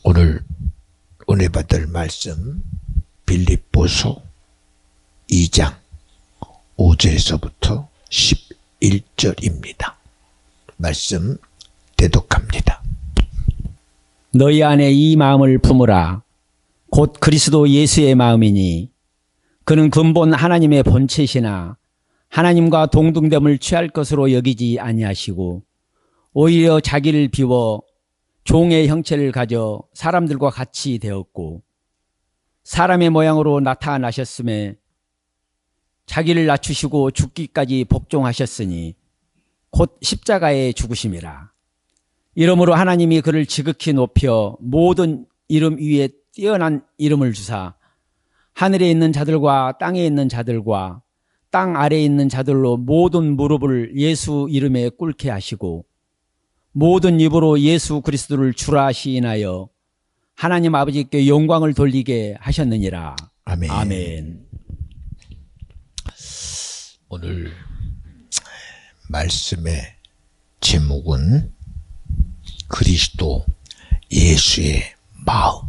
오늘 은혜 받을 말씀 빌립보서 2장 5절에서부터 11절입니다. 말씀 대독합니다. 너희 안에 이 마음을 품으라. 곧 그리스도 예수의 마음이니 그는 근본 하나님의 본체시나 하나님과 동등됨을 취할 것으로 여기지 아니하시고 오히려 자기를 비워 종의 형체를 가져 사람들과 같이 되었고 사람의 모양으로 나타나셨음에 자기를 낮추시고 죽기까지 복종하셨으니 곧 십자가에 죽으심이라. 이러므로 하나님이 그를 지극히 높여 모든 이름 위에 뛰어난 이름을 주사 하늘에 있는 자들과 땅에 있는 자들과 땅 아래에 있는 자들로 모든 무릎을 예수 이름에 꿇게 하시고 모든 입으로 예수 그리스도를 주라 시인하여 하나님 아버지께 영광을 돌리게 하셨느니라. 아멘. 아멘. 오늘 말씀의 제목은 그리스도 예수의 마음.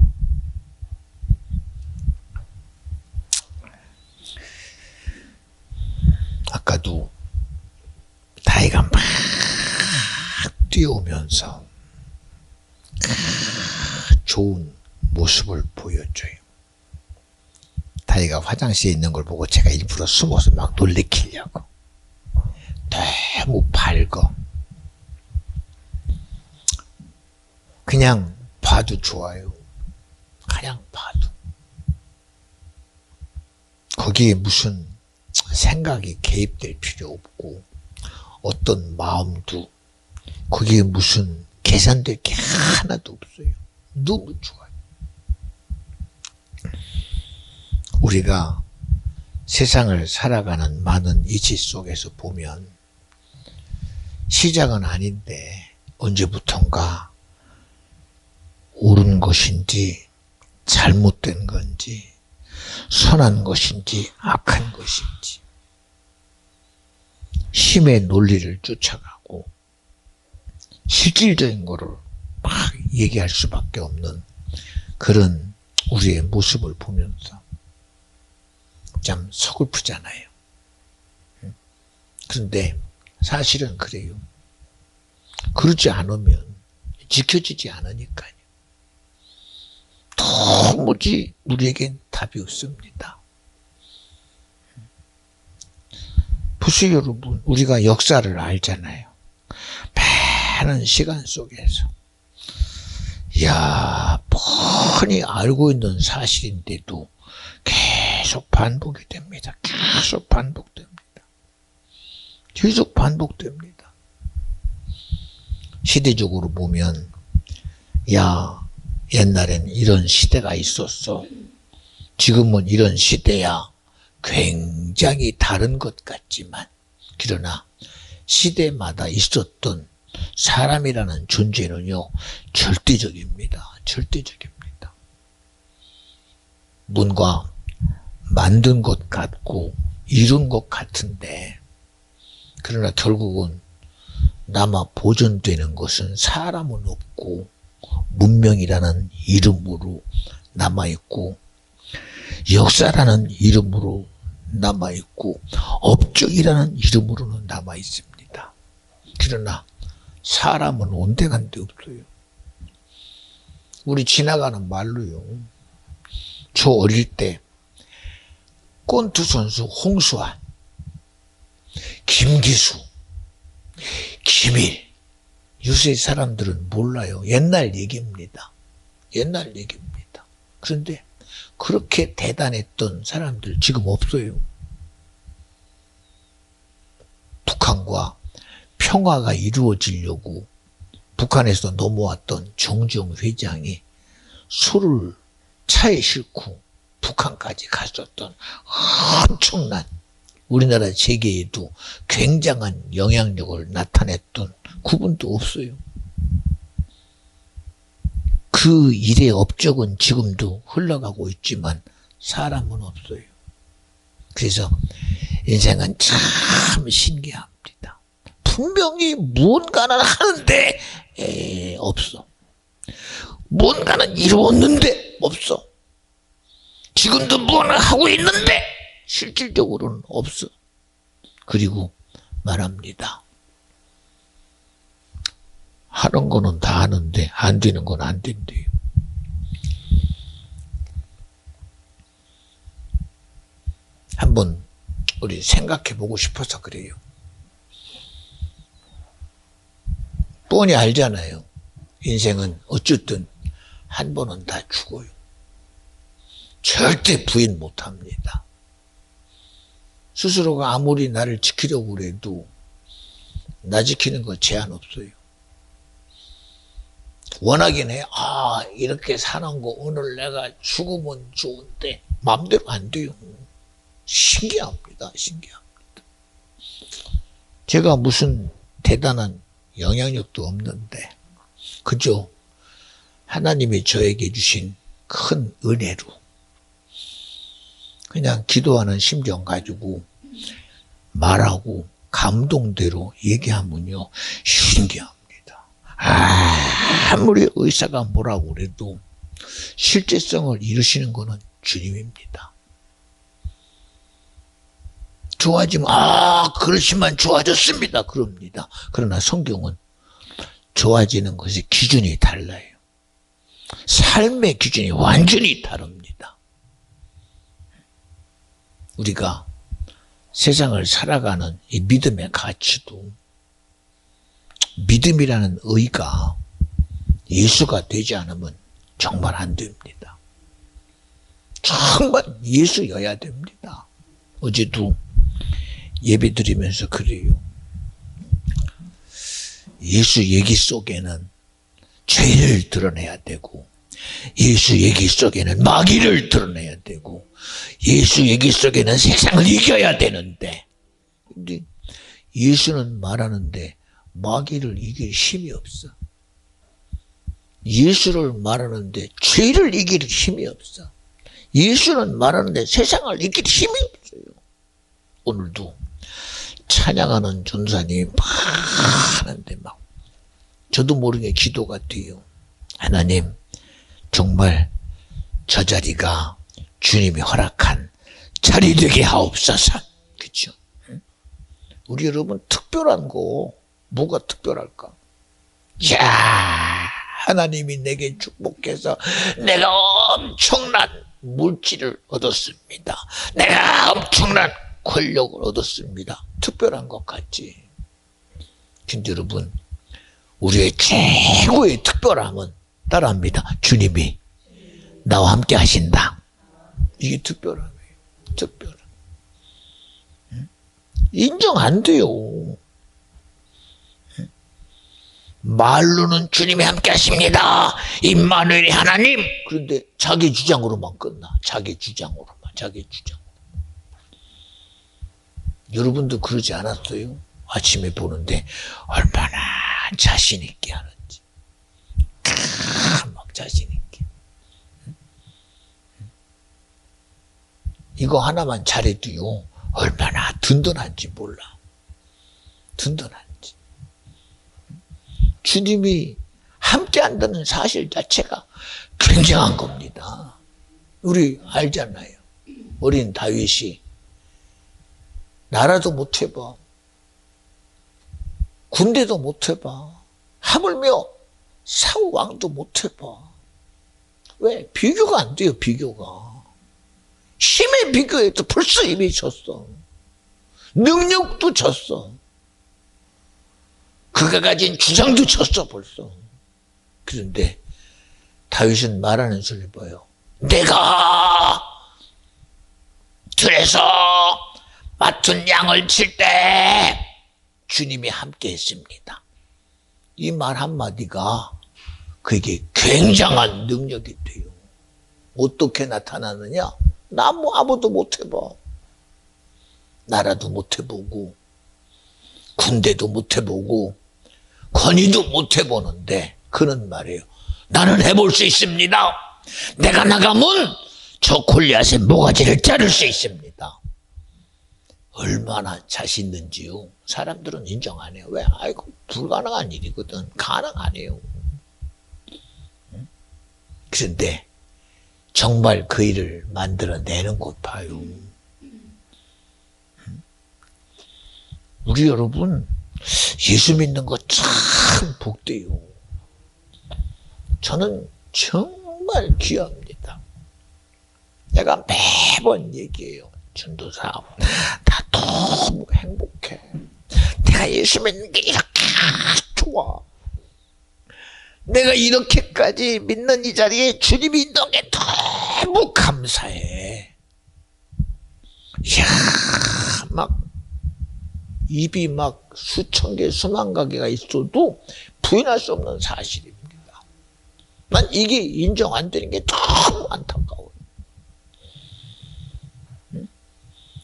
아까도 다이가 막 뛰어오면서 좋은 모습을 보여줘요. 다이가 화장실에 있는 걸 보고 제가 일부러 숨어서 막 놀래키려고. 너무 밝어. 그냥 봐도 좋아요. 그냥 봐도. 거기에 무슨 생각이 개입될 필요 없고 어떤 마음도 거기에 무슨 계산될 게 하나도 없어요. 너무 좋아요. 우리가 세상을 살아가는 많은 이치 속에서 보면 시작은 아닌데 언제부턴가 옳은 것인지 잘못된 건지 선한 것인지 악한 것인지 힘의 논리를 쫓아가고 실질적인 거를 막 얘기할 수밖에 없는 그런 우리의 모습을 보면서 참 서글프잖아요. 그런데 사실은 그래요. 그러지 않으면 지켜지지 않으니까요. 도무지 우리에겐 답이 없습니다. 보세요, 여러분. 우리가 역사를 알잖아요. 많은 시간 속에서. 이야, 뻔히 알고 있는 사실인데도 계속 반복이 됩니다. 계속 반복됩니다. 계속 반복됩니다. 시대적으로 보면, 야, 옛날엔 이런 시대가 있었어. 지금은 이런 시대야. 굉장히 다른 것 같지만, 그러나 시대마다 있었던 사람이라는 존재는요, 절대적입니다. 절대적입니다. 뭔가 만든 것 같고 이룬 것 같은데, 그러나 결국은 남아 보존되는 것은 사람은 없고 문명이라는 이름으로 남아있고 역사라는 이름으로 남아있고 업적이라는 이름으로는 남아있습니다. 그러나 사람은 온데간데 없어요. 우리 지나가는 말로요. 저 어릴 때 권투 선수 홍수환, 김기수, 김일, 요새 사람들은 몰라요. 옛날 얘기입니다. 옛날 얘기입니다. 그런데 그렇게 대단했던 사람들 지금 없어요. 북한과 평화가 이루어지려고 북한에서 넘어왔던 정주영 회장이 술을 차에 싣고 북한까지 갔었던 엄청난 우리나라 재계에도 굉장한 영향력을 나타냈던 그분도 없어요. 그 일의 업적은 지금도 흘러가고 있지만 사람은 없어요. 그래서 인생은 참 신기합니다. 분명히 무언가는 하는데 없어. 뭔가는 이루었는데 없어. 지금도 무언가 하고 있는데 실질적으로는 없어. 그리고 말합니다. 하는 거는 다 하는데 안 되는 건 안 된대요. 한번 우리 생각해 보고 싶어서 그래요. 뻔히 알잖아요. 인생은 어쨌든 한 번은 다 죽어요. 절대 부인 못합니다. 스스로가 아무리 나를 지키려고 해도 나 지키는 거 제한 없어요. 원하긴 해. 아, 이렇게 사는 거 오늘 내가 죽으면 좋은데 마음대로 안 돼요. 신기합니다. 신기합니다. 제가 무슨 대단한 영향력도 없는데 그저 하나님이 저에게 주신 큰 은혜로 그냥 기도하는 심정 가지고 말하고 감동대로 얘기하면요 신기합니다. 아무리 의사가 뭐라고 그래도 실제성을 이루시는 것은 주님입니다. 좋아지면 그러시면 좋아졌습니다. 그럽니다. 그러나 성경은 좋아지는 것이 기준이 달라요. 삶의 기준이 완전히 다릅니다. 우리가 세상을 살아가는 이 믿음의 가치도 믿음이라는 의가 예수가 되지 않으면 정말 안 됩니다. 정말 예수여야 됩니다. 어제도 예배 드리면서 그래요. 예수 얘기 속에는 죄를 드러내야 되고 예수 얘기 속에는 마귀를 드러내야 되고 예수 얘기 속에는 세상을 이겨야 되는데 근데 예수는 말하는데 마귀를 이길 힘이 없어. 예수를 말하는데 죄를 이길 힘이 없어. 예수는 말하는데 세상을 이길 힘이 없어요. 오늘도 찬양하는 전사님 막 하는데 막 저도 모르게 기도가 돼요. 하나님 정말 저 자리가 주님이 허락한 자리 되게 하옵소서. 그렇죠? 우리 여러분 특별한 거 뭐가 특별할까? 야 하나님이 내게 축복해서 내가 엄청난 물질을 얻었습니다. 내가 엄청난 권력을 얻었습니다. 특별한 것 같지. 근데 여러분 우리의 최고의 특별함은 따라합니다. 주님이 나와 함께 하신다. 이게 특별함이에요. 특별함. 인정 안 돼요. 말로는 주님이 함께 하십니다. 임마누엘이 하나님. 그런데 자기 주장으로만 끝나. 자기 주장으로만. 자기 주장. 여러분도 그러지 않았어요? 아침에 보는데 얼마나 자신 있게 하는지. 막 자신 있게. 이거 하나만 잘해도요. 얼마나 든든한지 몰라. 든든한지. 주님이 함께 한다는 사실 자체가 굉장한 겁니다. 우리 알잖아요. 어린 다윗이 나라도 못 해봐. 군대도 못 해봐. 하물며 사울 왕도 못 해봐. 왜? 비교가 안 돼요, 비교가. 힘의 비교에도 벌써 이미 졌어. 능력도 졌어. 그가 가진 주장도 졌어, 벌써. 그런데 다윗은 말하는 소리 봐요. 내가 들에서 맡은 양을 칠 때 주님이 함께 했습니다. 이 말 한마디가 그에게 굉장한 능력이 돼요. 어떻게 나타나느냐? 나 뭐 아무도 못 해봐. 나라도 못 해보고 군대도 못 해보고 권위도 못 해보는데 그는 말해요. 나는 해볼 수 있습니다. 내가 나가면 저 골리앗의 모가지를 자를 수 있습니다. 얼마나 자신 있는지요. 사람들은 인정 안 해요. 왜? 아이고 불가능한 일이거든. 가능하네요. 그런데 정말 그 일을 만들어내는 것 봐요. 우리 여러분, 예수 믿는 거 참 복돼요. 저는 정말 귀합니다. 내가 매번 얘기해요. 전도사, 나 너무 행복해. 내가 예수 믿는 게 이렇게 좋아. 내가 이렇게까지 믿는 이 자리에 주님이 있는 게 너무 감사해. 이야, 막 입이 막 수천 개, 수만 가게가 있어도 부인할 수 없는 사실입니다. 난 이게 인정 안 되는 게 너무 안타까워요.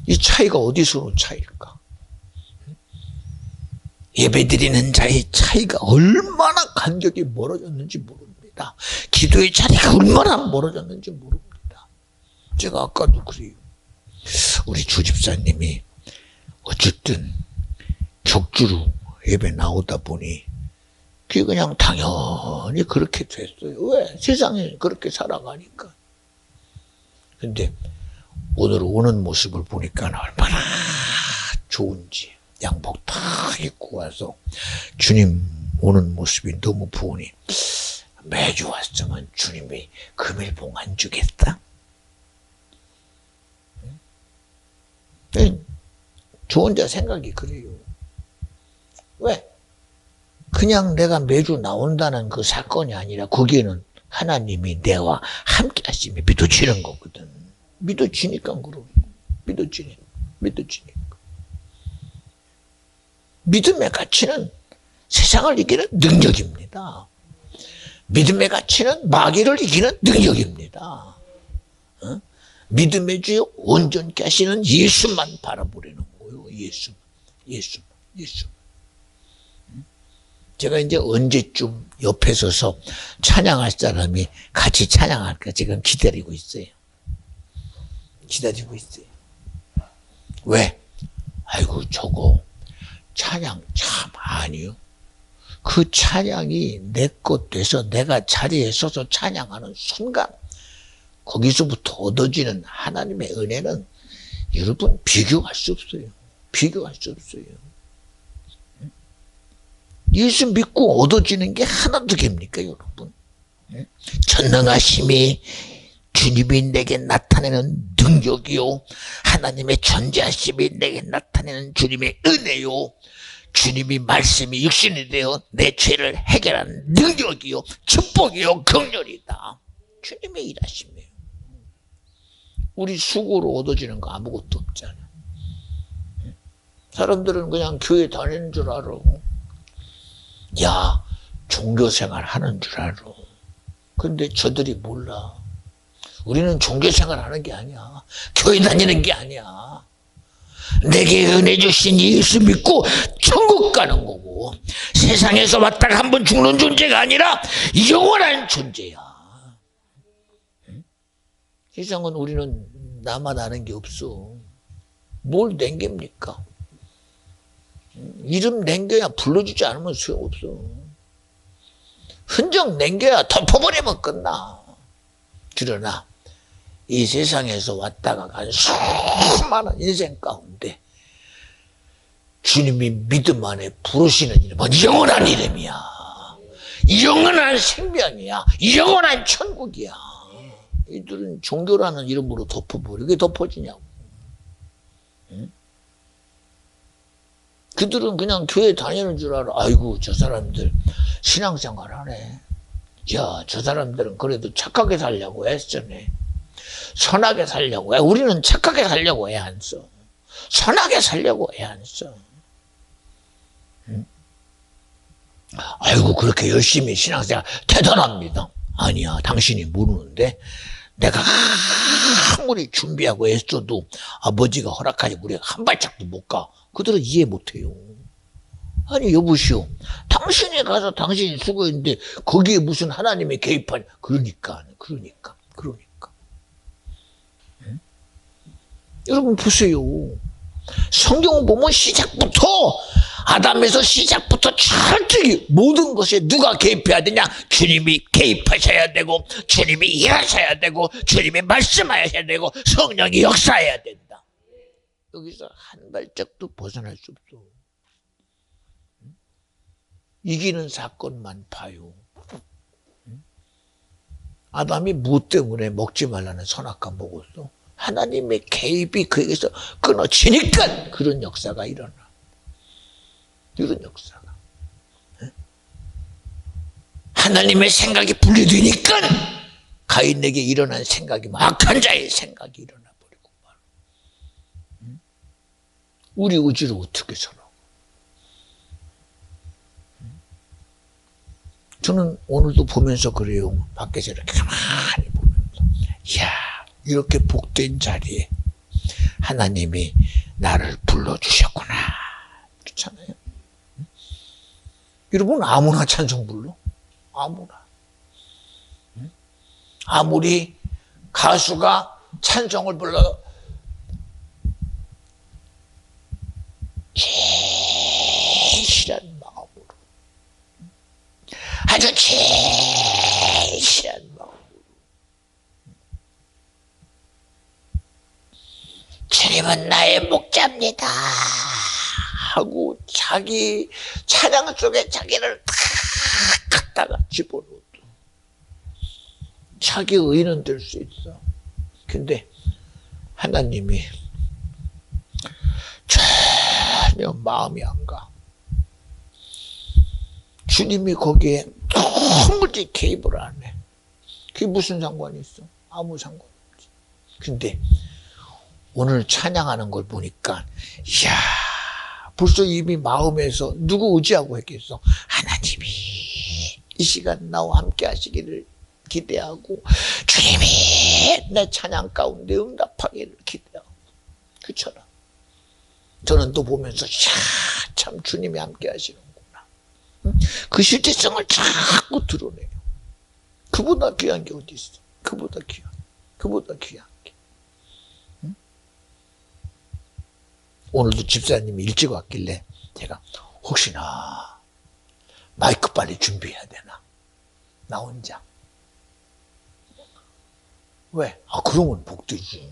이 차이가 어디서 오는 차이일까? 예배드리는 자의 차이가 얼마나 간격이 멀어졌는지 모릅니다. 기도의 자리가 얼마나 멀어졌는지 모릅니다. 제가 아까도 그래요. 우리 주집사님이 어쨌든 격주로 예배 나오다 보니 그게 그냥 당연히 그렇게 됐어요. 왜? 세상에 그렇게 살아가니까. 근데 오늘 오는 모습을 보니까 얼마나 좋은지 양복 다 입고 와서 주님 오는 모습이 너무 부으니 매주 왔으면 주님이 금일봉 안 주겠다? 저 혼자 생각이 그래요. 왜? 그냥 내가 매주 나온다는 그 사건이 아니라 거기에는 하나님이 내와 함께 하심이 믿어지는 거거든. 믿어지니까 그러고. 믿어지니까. 믿음의 가치는 세상을 이기는 능력입니다. 믿음의 가치는 마귀를 이기는 능력입니다. 믿음의 주여 온전케 하시는 예수만 바라보려는 거예요. 예수. 제가 이제 언제쯤 옆에 서서 찬양할 사람이 같이 찬양할까 지금 기다리고 있어요. 왜? 아이고 저거 찬양 참 아니요. 그 찬양이 내 것 돼서 내가 자리에 서서 찬양하는 순간 거기서부터 얻어지는 하나님의 은혜는 여러분 비교할 수 없어요. 예수 믿고 얻어지는 게 하나도 됩니까 여러분? 전능하심이 주님이 내게 나타내는 능력이요, 하나님의 전지하심이 내게 나타내는 주님의 은혜요, 주님이 말씀이 육신이 되어 내 죄를 해결하는 능력이요, 축복이요, 긍휼이다. 주님의 일하심이에요. 우리 수고로 얻어지는 거 아무것도 없잖아. 사람들은 그냥 교회 다니는 줄 알아. 야, 종교생활 하는 줄 알아. 근데 저들이 몰라. 우리는 종교생활 하는 게 아니야. 교회 다니는 게 아니야. 내게 은혜 주신 예수 믿고 천국 가는 거고, 세상에서 왔다가 한 번 죽는 존재가 아니라 영원한 존재야. 세상은 우리는 나만 아는 게 없어. 뭘 남깁니까? 이름 남겨야 불러주지 않으면 소용없어. 흔적 남겨야 덮어버리면 끝나. 그러나 이 세상에서 왔다가 간 수많은 인생 가운데 주님이 믿음 안에 부르시는 이름은 영원한 이름이야. 영원한 생명이야. 영원한 천국이야. 이들은 종교라는 이름으로 덮어버려. 그게 덮어지냐고. 응? 그들은 그냥 교회 다니는 줄 알아. 아이고 저 사람들 신앙생활 하네. 야, 저 사람들은 그래도 착하게 살려고 애쓰네. 선하게 살려고 해. 우리는 착하게 살려고 애 안 써. 선하게 살려고 애 안 써. 응? 아이고 그렇게 열심히 신앙생활 대단합니다. 아니야, 당신이 모르는데 내가 아무리 준비하고 애써도 아버지가 허락하지 우리가 한 발짝도 못 가. 그들은 이해 못해요. 아니 여보시오, 당신이 가서 당신이 수고했는데 거기에 무슨 하나님의 개입하냐. 그러니까 응? 여러분 보세요. 성경 보면 시작부터 아담에서 시작부터 철저히 모든 것에 누가 개입해야 되냐? 주님이 개입하셔야 되고, 주님이 일하셔야 되고, 주님이 말씀하셔야 되고, 성령이 역사해야 된다. 여기서 한 발짝도 벗어날 수 없어. 이기는 사건만 봐요. 아담이 무엇 때문에 먹지 말라는 선악과 먹었어? 하나님의 개입이 그에게서 끊어지니까 그런 역사가 일어나. 이런 역사가. 하나님의 생각이 분리되니까 가인에게 일어난 생각이 악한 자의 생각이 일어나 버리고 말고. 우리 의지를 어떻게 서라고. 저는 오늘도 보면서 그래요. 밖에서 이렇게 가만히 보면서. 이야, 이렇게 복된 자리에 하나님이 나를 불러주셨구나. 그렇잖아요. 여러분, 아무나 찬송 불러? 아무나. 아무리 가수가 찬송을 불러 진실한 마음으로, 아주 진실한 마음으로, 주님은 나의 목자입니다 하고 자기 찬양 속에 자기를 다 갖다가 집어넣어도 자기 의는 될 수 있어. 근데 하나님이 전혀 마음이 안 가. 주님이 거기에 도무지 개입을 안 해. 그게 무슨 상관이 있어? 아무 상관 없지. 근데 오늘 찬양하는 걸 보니까 이야, 벌써 이미 마음에서 누구 의지하고 했겠어? 하나님이 이 시간 나와 함께 하시기를 기대하고, 주님이 내 찬양 가운데 응답하기를 기대하고. 그처럼 저는 또 보면서 참 주님이 함께 하시는구나. 그 실제성을 자꾸 드러내요. 그보다 귀한 게 어디 있어? 그보다 귀한 게. 오늘도 집사님이 일찍 왔길래 제가 혹시나 마이크 빨리 준비해야 되나? 나 혼자. 왜? 그러면 복되지.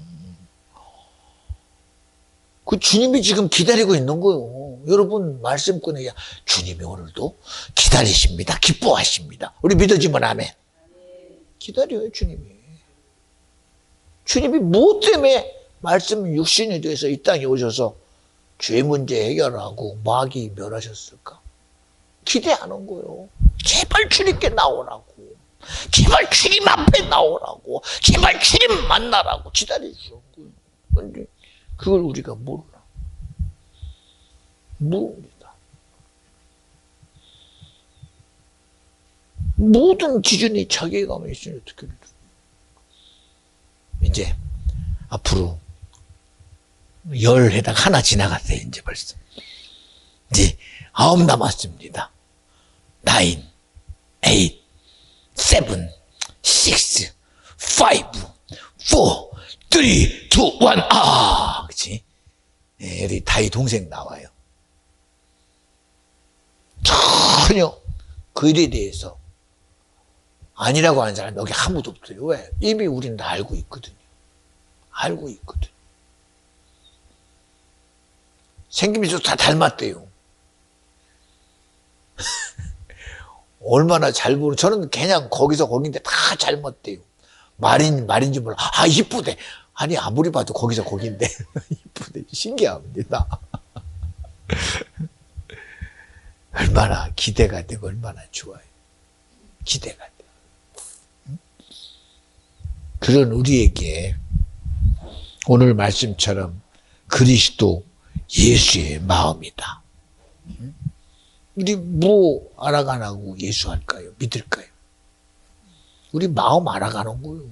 그 주님이 지금 기다리고 있는 거요. 여러분 말씀 꺼내야 주님이 오늘도 기다리십니다. 기뻐하십니다. 우리 믿어지면 아멘. 기다려요, 주님이. 주님이 무엇 때문에 말씀 육신이 돼서 이 땅에 오셔서 죄 문제 해결하고 마귀 멸하셨을까? 기대하는 거요. 제발 주님께 나오라고. 제발 주님 앞에 나오라고. 제발 주님 만나라고 기다려주는 거예요. 그런데 그걸 우리가 몰라. 모릅니다. 모든 기준이 자괴감에 있으니 어떻게 해요? 이제 앞으로 10에다가 하나 지나갔어요. 이제 벌써. 이제 9 남았습니다. 9, 8, 7, 6, 5, 4, 3, 2, 1. 그치? 네, 우리 다이 동생 나와요. 전혀 그 일에 대해서 아니라고 하는 사람이 여기 아무도 없어요. 왜? 이미 우리는 다 알고 있거든요. 알고 있거든. 생김새도 다 닮았대요. 얼마나 잘 보는, 저는 그냥 거기서 거긴데 다 닮았대요. 말인지 몰라. 이쁘대. 아니, 아무리 봐도 거기서 거긴데. 이쁘대. 신기합니다. 얼마나 기대가 되고 얼마나 좋아요. 기대가 돼. 그런 우리에게 오늘 말씀처럼 그리스도 예수의 마음이다. 우리 뭐 알아가나고 예수 할까요? 믿을까요? 우리 마음 알아가는 거예요.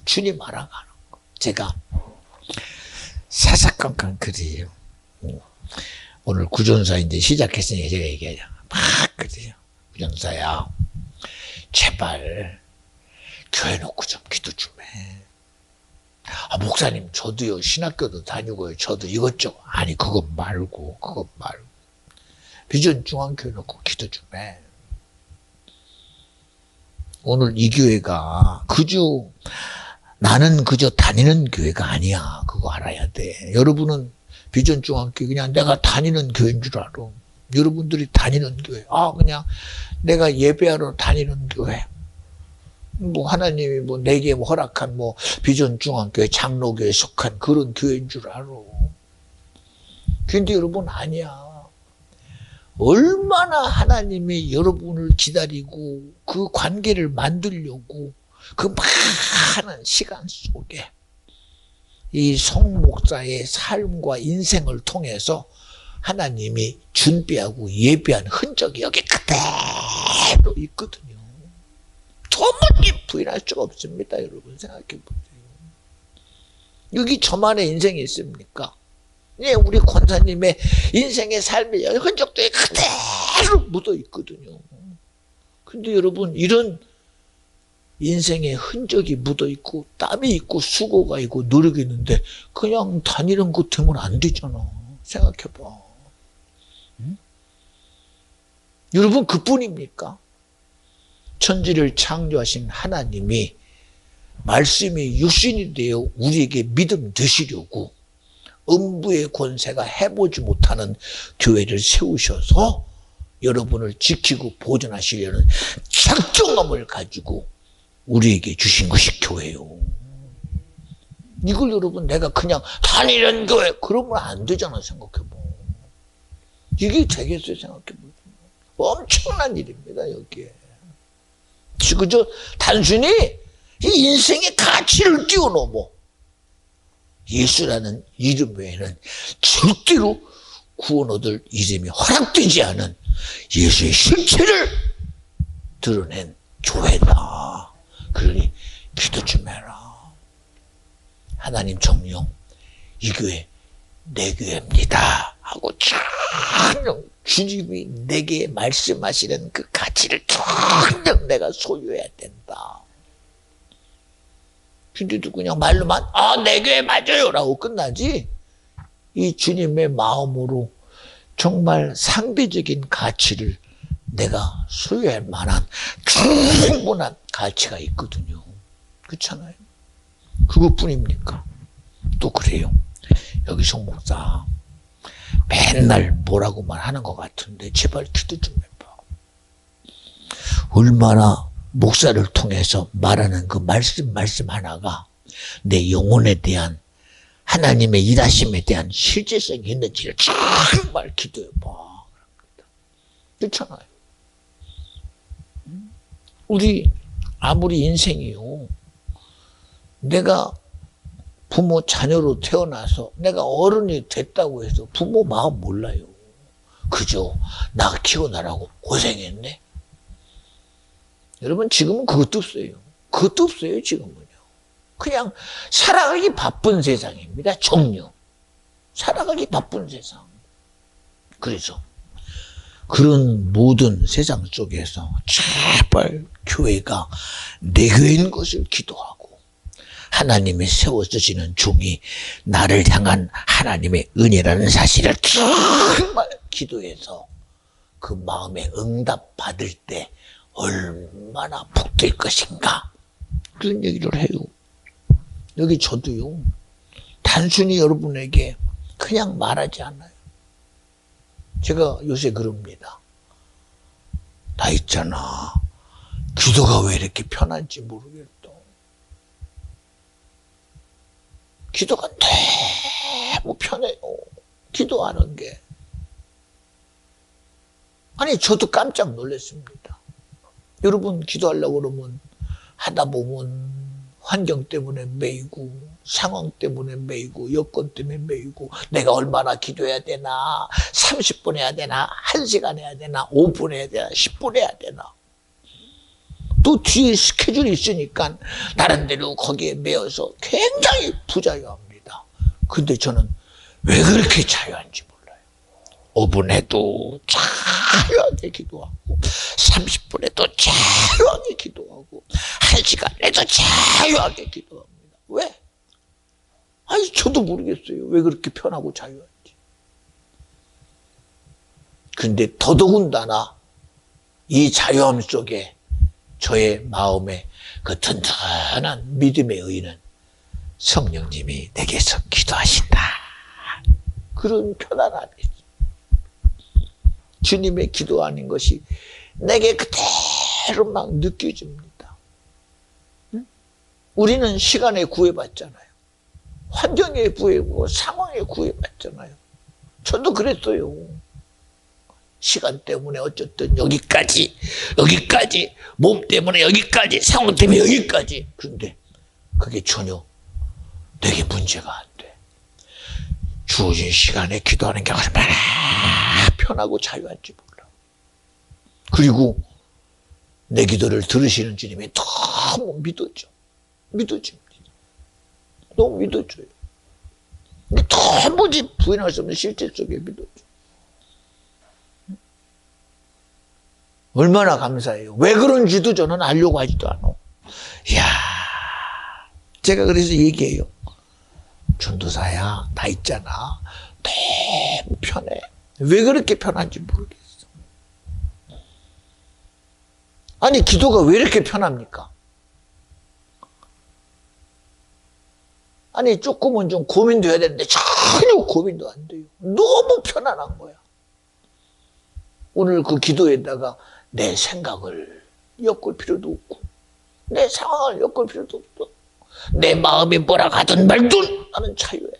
주님 알아가는 거. 제가 사사건건 그래요. 오늘 구전사 이제 시작했으니까 제가 얘기하자. 막 그래요. 구전사야, 제발 교회 놓고 좀 기도 좀 해. 목사님, 저도요, 신학교도 다니고요, 저도 이것저것. 아니, 그것 말고. 비전 중앙교회 놓고 기도 좀 해. 오늘 이 교회가 나는 그저 다니는 교회가 아니야. 그거 알아야 돼. 여러분은 비전 중앙교회 그냥 내가 다니는 교회인 줄 알아. 여러분들이 다니는 교회. 그냥 내가 예배하러 다니는 교회. 뭐 하나님이 내게 허락한 비전 중앙교회 장로교회에 속한 그런 교회인 줄 알아. 근데 여러분 아니야. 얼마나 하나님이 여러분을 기다리고 그 관계를 만들려고 그 많은 시간 속에 이 송 목사의 삶과 인생을 통해서 하나님이 준비하고 예비한 흔적이 여기 그대로 있거든요. 도무지 부인할 수가 없습니다. 여러분 생각해 보세요. 여기 저만의 인생이 있습니까? 예, 우리 권사님의 인생의 삶의 흔적들이 그대로 묻어 있거든요. 근데 여러분 이런 인생의 흔적이 묻어 있고 땀이 있고 수고가 있고 노력이 있는데 그냥 다니는 것 때문에 안 되잖아. 생각해봐. 응? 여러분 그뿐입니까? 천지를 창조하신 하나님이 말씀이 육신이 되어 우리에게 믿음 드시려고 음부의 권세가 해보지 못하는 교회를 세우셔서 여러분을 지키고 보존하시려는 작정함을 가지고 우리에게 주신 것이 교회요. 이걸 여러분 내가 그냥 다니는 교회 그러면 안 되잖아. 생각해봐. 이게 되겠어요. 생각해보세요. 엄청난 일입니다. 여기에. 그저 단순히 이 인생의 가치를 뛰어넘어 예수라는 이름 외에는 절대로 구원 얻을 이름이 허락되지 않은 예수의 실체를 드러낸 교회다. 그러니 기도 좀 해라. 하나님 정령 이 교회 내 교회입니다 하고 정령 주님이 내게 말씀하시는 그 가치를 정녕 내가 소유해야 된다. 근데도 그냥 말로만 내 교회 맞아요 라고 끝나지 이 주님의 마음으로 정말 상대적인 가치를 내가 소유할 만한 충분한 가치가 있거든요. 그렇잖아요. 그것뿐입니까? 또 그래요. 여기 송 목사 맨날 뭐라고만 하는 것 같은데 제발 기도 좀 해봐. 얼마나 목사를 통해서 말하는 그 말씀 하나가 내 영혼에 대한 하나님의 일하심에 대한 실제성이 있는지를 정말 기도해봐. 그렇잖아요. 우리 아무리 인생이요. 내가 부모 자녀로 태어나서 내가 어른이 됐다고 해서 부모 마음 몰라요. 그저 나 키워나라고 고생했네. 여러분 지금은 그것도 없어요. 그것도 없어요. 지금은요. 그냥 살아가기 바쁜 세상입니다. 정녕. 살아가기 바쁜 세상. 그래서 그런 모든 세상 속에서 제발 교회가 내 교회인 것을 기도하고 하나님이 세워주시는 종이 나를 향한 하나님의 은혜라는 사실을 정말 기도해서 그 마음에 응답 받을 때 얼마나 복될 것인가 그런 얘기를 해요. 여기 저도요. 단순히 여러분에게 그냥 말하지 않아요. 제가 요새 그럽니다. 나 있잖아. 기도가 왜 이렇게 편한지 모르겠다. 기도가 너무 편해요. 기도하는 게. 아니 저도 깜짝 놀랐습니다. 여러분 기도하려고 그러면 하다 보면 환경 때문에 매이고 상황 때문에 매이고 여건 때문에 매이고 내가 얼마나 기도해야 되나 30분 해야 되나 1시간 해야 되나 5분 해야 되나 10분 해야 되나 또 뒤에 스케줄이 있으니까 나름대로 거기에 매여서 굉장히 부자유합니다. 근데 저는 왜 그렇게 자유한지 몰라요. 5분 해도 자유하게 기도하고 30분 해도 자유하게 기도하고 1시간 해도 자유하게 기도합니다. 왜? 아니 저도 모르겠어요. 왜 그렇게 편하고 자유한지. 근데 더더군다나 이 자유함 속에 저의 마음에 그 튼튼한 믿음의 의는 성령님이 내게서 기도하신다. 그런 편안함이 있어요. 주님의 기도하는 것이 내게 그대로 막 느껴집니다. 응? 우리는 시간에 구애받잖아요. 환경에 구애고 상황에 구애받잖아요. 저도 그랬어요. 시간 때문에 어쨌든 여기까지, 몸 때문에 여기까지, 상황 때문에 여기까지. 그런데 그게 전혀 내게 문제가 안 돼. 주어진 시간에 기도하는 게 얼마나 편하고 자유한지 몰라. 그리고 내 기도를 들으시는 주님이 너무 믿어집니다. 너무 믿어줘요. 도무지 부인할 수 없는 실제 속에 믿어줘. 얼마나 감사해요. 왜 그런지도 저는 알려고 하지도 않아. 이야, 제가 그래서 얘기해요. 전도사야, 나 있잖아. 너무 편해. 왜 그렇게 편한지 모르겠어. 아니, 기도가 왜 이렇게 편합니까? 아니, 조금은 좀 고민도 해야 되는데 전혀 고민도 안 돼요. 너무 편안한 거야. 오늘 그 기도에다가 내 생각을 엮을 필요도 없고 내 상황을 엮을 필요도 없어. 내 마음이 뭐라 가든 말든 나는 자유해.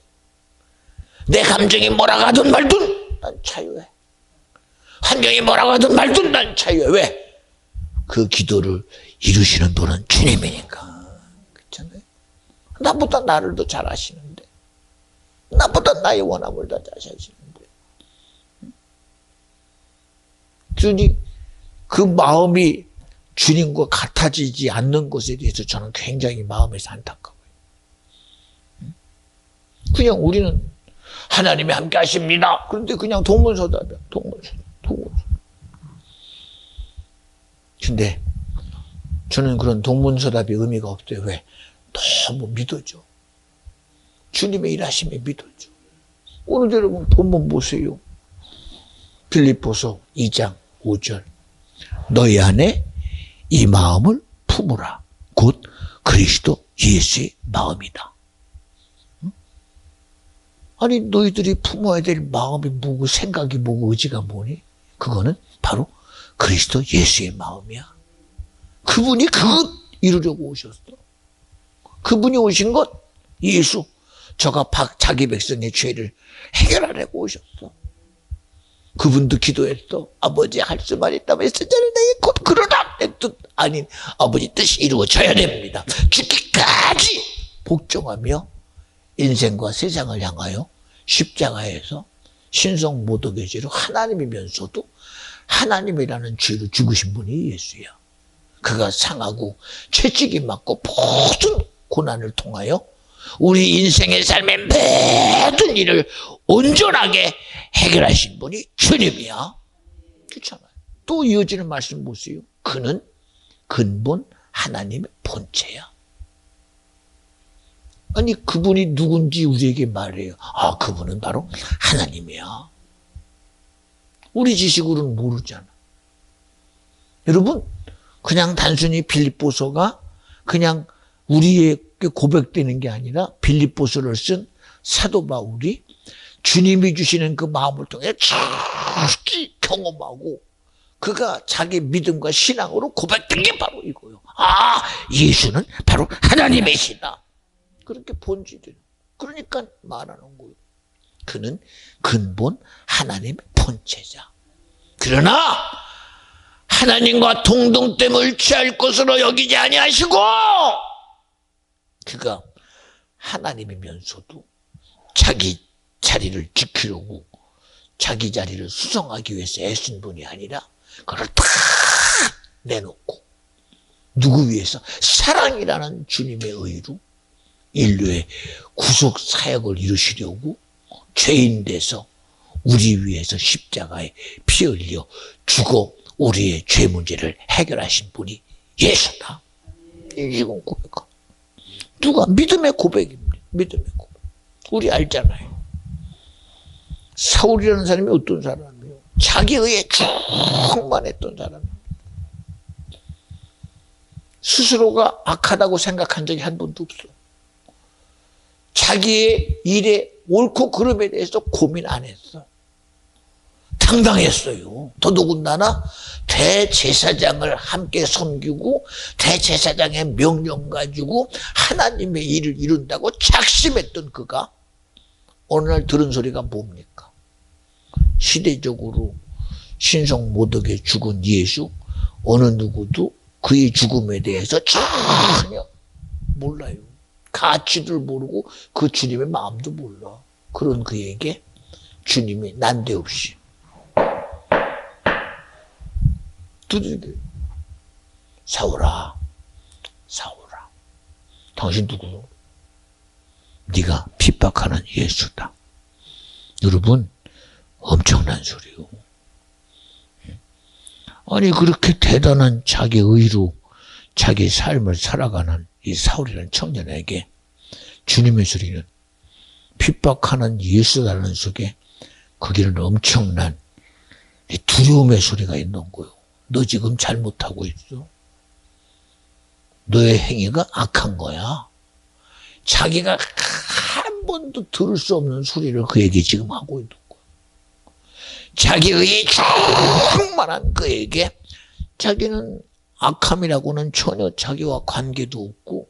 내 감정이 뭐라 가든 말든 난 자유해. 환경이 뭐라 가든 말든 난 자유해. 왜? 그 기도를 이루시는 분은 주님이니까. 그렇잖아요. 나보다 나를 더 잘 아시는데, 나보다 나의 원함을 더 잘 아시는데. 그러니 그 마음이 주님과 같아지지 않는 것에 대해서 저는 굉장히 마음에서 안타까워요. 그냥 우리는 하나님이 함께 하십니다. 그런데 그냥 동문서답이야. 동문서답. 근데 저는 그런 동문서답이 의미가 없어요. 왜? 너무 믿어져. 주님의 일하심에 믿어져. 오늘 여러분 본문 보세요. 빌립보서 2장 5절. 너희 안에 이 마음을 품으라. 곧 그리스도 예수의 마음이다. 응? 아니 너희들이 품어야 될 마음이 뭐고 생각이 뭐고 의지가 뭐니? 그거는 바로 그리스도 예수의 마음이야. 그분이 그것 이루려고 오셨어. 그분이 오신 것 예수. 저가 자기 백성의 죄를 해결하려고 오셨어. 그분도 기도했어. 아버지 할 수만 있다면 있으자를 내게 곧 그러라. 내 뜻 아닌 아버지 뜻이 이루어져야 됩니다. 죽기까지 복종하며 인생과 세상을 향하여 십자가에서 신성 모독의 죄로 하나님이면서도 하나님이라는 죄로 죽으신 분이 예수야. 그가 상하고 채찍이 맞고 모든 고난을 통하여 우리 인생의 삶의 모든 일을 온전하게 해결하신 분이 주님이야. 그렇잖아요. 또 이어지는 말씀 보세요. 그는 근본 하나님의 본체야. 아니 그분이 누군지 우리에게 말해요. 아 그분은 바로 하나님이야. 우리 지식으로는 모르잖아. 여러분 그냥 단순히 빌립보서가 그냥 우리에게 고백되는 게 아니라 빌립보서를 쓴 사도 바울이 주님이 주시는 그 마음을 통해 깊이 경험하고 그가 자기 믿음과 신앙으로 고백된 게 바로 이거예요. 아 예수는 바로 하나님이시다. 그렇게 본질이 그러니까 말하는 거예요. 그는 근본 하나님의 본체자. 그러나 하나님과 동등됨을 취할 것으로 여기지 아니하시고 그가 하나님이면서도 자기 자리를 지키려고 자기 자리를 수성하기 위해서 애쓴 분이 아니라 그걸 다 내놓고 누구 위해서? 사랑이라는 주님의 의로 인류의 구속 사역을 이루시려고 죄인 돼서 우리 위해서 십자가에 피 흘려 죽어 우리의 죄 문제를 해결하신 분이 예수다. 이건 고백. 누가? 믿음의 고백입니다. 믿음의 고백. 우리 알잖아요. 사울이라는 사람이 어떤 사람이에요? 자기 의에 충만했던 사람. 스스로가 악하다고 생각한 적이 한 번도 없어. 자기의 일에 옳고 그름에 대해서 고민 안 했어. 당당했어요. 더더군다나 대제사장을 함께 섬기고 대제사장의 명령 가지고 하나님의 일을 이룬다고 작심했던 그가 어느 날 들은 소리가 뭡니까? 시대적으로 신성 모독에 죽은 예수, 어느 누구도 그의 죽음에 대해서 전혀 몰라요. 가치도 모르고 그 주님의 마음도 몰라. 그런 그에게 주님이 난데없이 두드려. 사울아, 사울아, 당신 누구요? 네가 핍박하는 예수다. 여러분, 엄청난 소리요. 아니 그렇게 대단한 자기 의로 자기 삶을 살아가는 이 사울이라는 청년에게 주님의 소리는 핍박하는 예수라는 속에 거기는 엄청난 두려움의 소리가 있는 거예요. 너 지금 잘못하고 있어. 너의 행위가 악한 거야. 자기가 한 번도 들을 수 없는 소리를 그에게 지금 하고 있는 거야. 자기의 충만한 그에게 자기는 악함이라고는 전혀 자기와 관계도 없고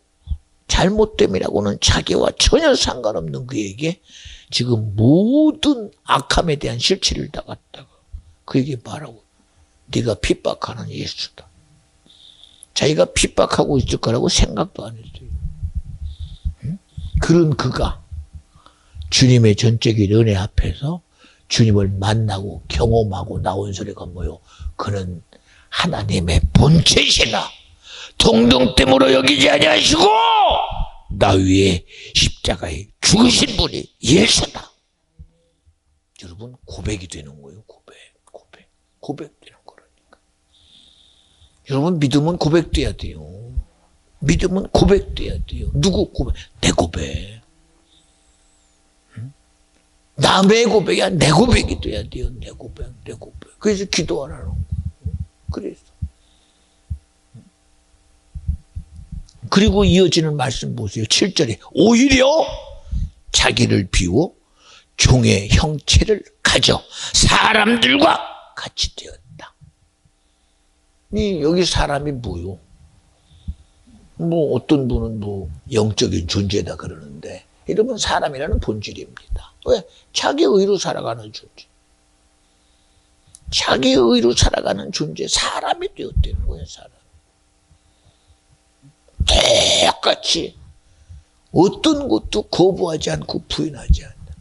잘못됨이라고는 자기와 전혀 상관없는 그에게 지금 모든 악함에 대한 실체를 다 갖다가 그에게 말하고 네가 핍박하는 예수다. 자기가 핍박하고 있을 거라고 생각도 안 했어요. 응? 그런 그가 주님의 전적인 은혜 앞에서 주님을 만나고 경험하고 나온 소리가 뭐요? 그는 하나님의 본체시나 동등됨으로 여기지 아니하시고 나 위에 십자가에 죽으신 분이 예수다. 여러분 고백이 되는 거예요. 고백되는 거라니까. 여러분 믿음은 고백돼야 돼요. 믿음은 고백돼야 돼요. 누구 고백? 내 고백. 남의 고백이 아니라 내 고백이 돼야 돼요. 내 고백. 그래서 기도하라는 거예요. 그래서. 그리고 이어지는 말씀 보세요. 7절에 오히려 자기를 비워 종의 형체를 가져 사람들과 같이 되었다. 여기 사람이 뭐요? 어떤 분은 영적인 존재다 그러는데 이러면 사람이라는 본질입니다. 왜? 자기 의로 살아가는 존재. 자기 의로 살아가는 존재, 사람이 되었다는 거예요, 사람. 똑같이 어떤 것도 거부하지 않고 부인하지 않는다.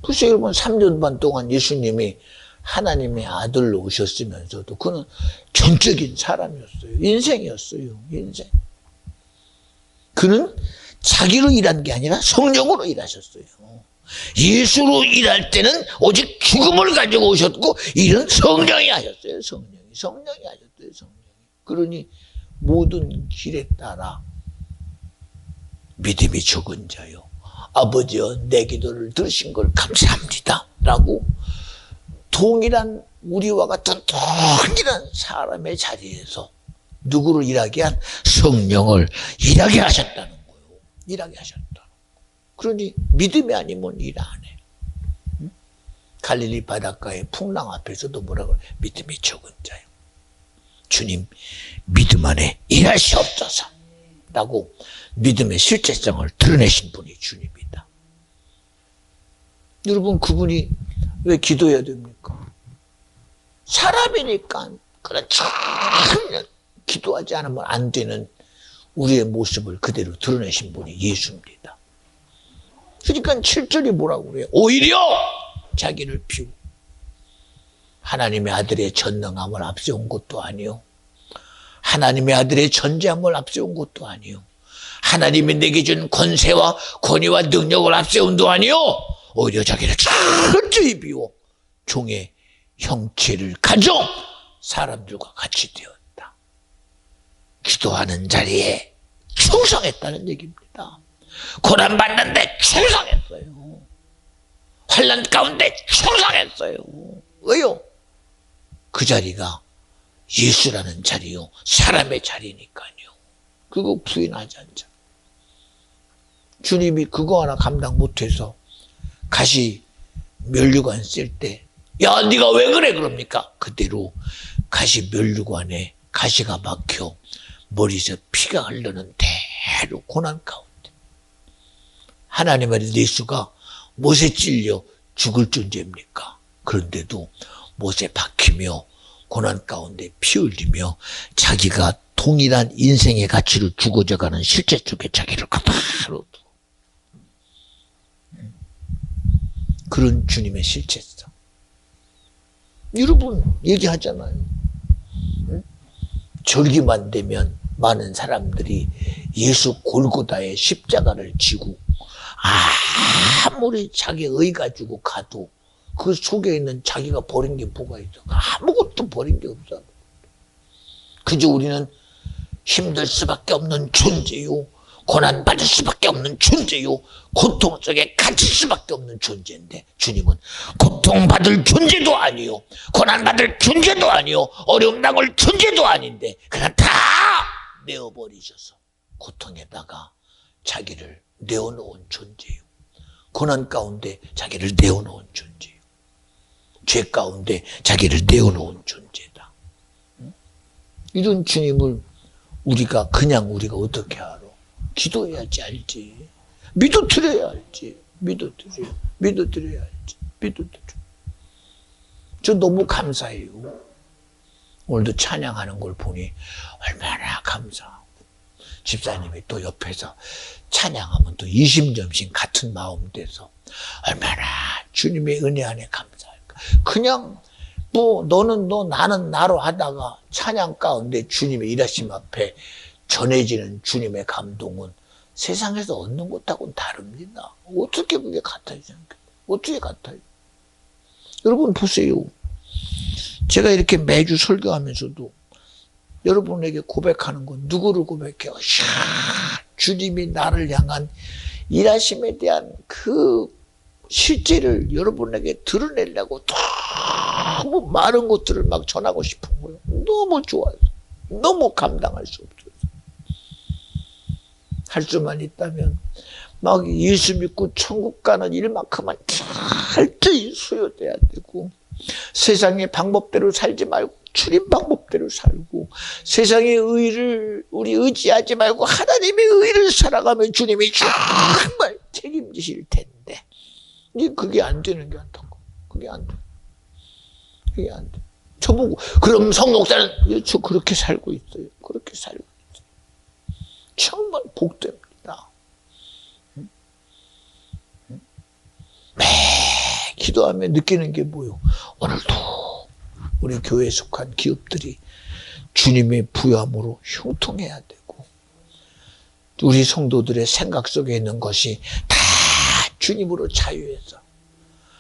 글쎄 여러분 3년 반 동안 예수님이 하나님의 아들로 오셨으면서도 그는 전적인 사람이었어요. 인생이었어요. 인생. 그는 자기로 일한 게 아니라 성령으로 일하셨어요. 예수로 일할 때는 오직 죽음을 가지고 오셨고 일은 성령이 하셨어요. 성령이 하셨어요. 성령이. 그러니 모든 길에 따라 믿음이 적은 자요. 아버지여 내 기도를 들으신 걸 감사합니다. 라고 동일한 우리와 같은 동일한 사람의 자리에서 누구를 일하게 한 성령을 일하게 하셨다는 거예요. 일하게 하셨다. 그러니 믿음이 아니면 일 안 해. 응? 갈릴리 바닷가의 풍랑 앞에서도 뭐라 그래? 믿음이 적은 자요. 주님 믿음 안에 일하시옵소서. 라고 믿음의 실제성을 드러내신 분이 주님이다. 여러분 그분이 왜 기도해야 됩니까? 사람이니까 그런 전혀 기도하지 않으면 안 되는 우리의 모습을 그대로 드러내신 분이 예수입니다. 그러니까 7절이 뭐라고 그래요? 오히려 자기를 비우고 하나님의 아들의 전능함을 앞세운 것도 아니요. 하나님의 아들의 전지함을 앞세운 것도 아니요. 하나님이 내게 준 권세와 권위와 능력을 앞세운 것도 아니요. 오히려 자기를 철저히 비워 종의 형체를 가져 사람들과 같이 되었다. 기도하는 자리에 충성했다는 얘기입니다. 고난받는데 충성했어요. 환난 가운데 초상했어요. 왜요? 그 자리가 예수라는 자리요, 사람의 자리니까요. 그거 부인하지 않죠. 주님이 그거 하나 감당 못해서 가시 면류관 쓸 때, 야, 네가 왜 그래 그럽니까? 그대로 가시 면류관에 가시가 막혀 머리에서 피가 흐르는 대로 고난 가운데 하나님의 예수가 못에 찔려 죽을 존재입니까? 그런데도 못에 박히며 고난 가운데 피 흘리며 자기가 동일한 인생의 가치를 죽어져가는 실제 속에 자기를 그대로 두고, 그런 주님의 실체성. 여러분 얘기하잖아요. 절기만 되면 많은 사람들이 예수 골고다의 십자가를 지고 아무리 자기 의 가지고 가도 그 속에 있는 자기가 버린 게 뭐가 있어? 아무것도 버린 게 없어. 그저 우리는 힘들 수밖에 없는 존재요, 고난받을 수밖에 없는 존재요, 고통 속에 갇힐 수밖에 없는 존재인데, 주님은 고통받을 존재도 아니요, 고난받을 존재도 아니요, 어려움 당할 존재도 아닌데 그냥 다 내어버리셔서 고통에다가 자기를 내어놓은 존재요, 고난 가운데 자기를 내어놓은 존재요, 죄 가운데 자기를 내어놓은 존재다. 이런 주님을 우리가 어떻게 알아? 기도해야지 알지. 믿어드려야 알지. 믿어드려야 알지. 저 너무 감사해요. 오늘도 찬양하는 걸 보니 얼마나 감사하고, 집사님이 또 옆에서 찬양하면 또 이심점심 같은 마음 돼서 얼마나 주님의 은혜 안에 감사할까. 그냥 너는 너 나는 나로 하다가 찬양 가운데 주님의 일하심 앞에 전해지는 주님의 감동은 세상에서 얻는 것하고는 다릅니다. 어떻게 그게 같아요? 어떻게 같아요? 여러분 보세요. 제가 이렇게 매주 설교하면서도 여러분에게 고백하는 건 누구를 고백해요? 주님이 나를 향한 일하심에 대한 그 실제를 여러분에게 드러내려고 너무 많은 것들을 막 전하고 싶은 거예요. 너무 좋아요. 너무 감당할 수 없어요. 할 수만 있다면 막 예수 믿고 천국 가는 일만큼만 철저히 수요돼야 되고, 세상의 방법대로 살지 말고 주님 방법대로 살고, 세상의 의를 우리 의지하지 말고 하나님의 의를 살아가면 주님이 정말 책임지실 텐데, 이제 그게 안 되는 게 안타까워. 그게 안 돼. 저보고 그럼 성목사는 저 그렇게 살고 있어요. 그렇게 살고 있어요. 정말 복됩니다. 매 기도하며 느끼는 게 뭐요? 오늘도 우리 교회에 속한 기업들이 주님의 부여함으로 형통해야 되고, 우리 성도들의 생각 속에 있는 것이 다 주님으로 자유해서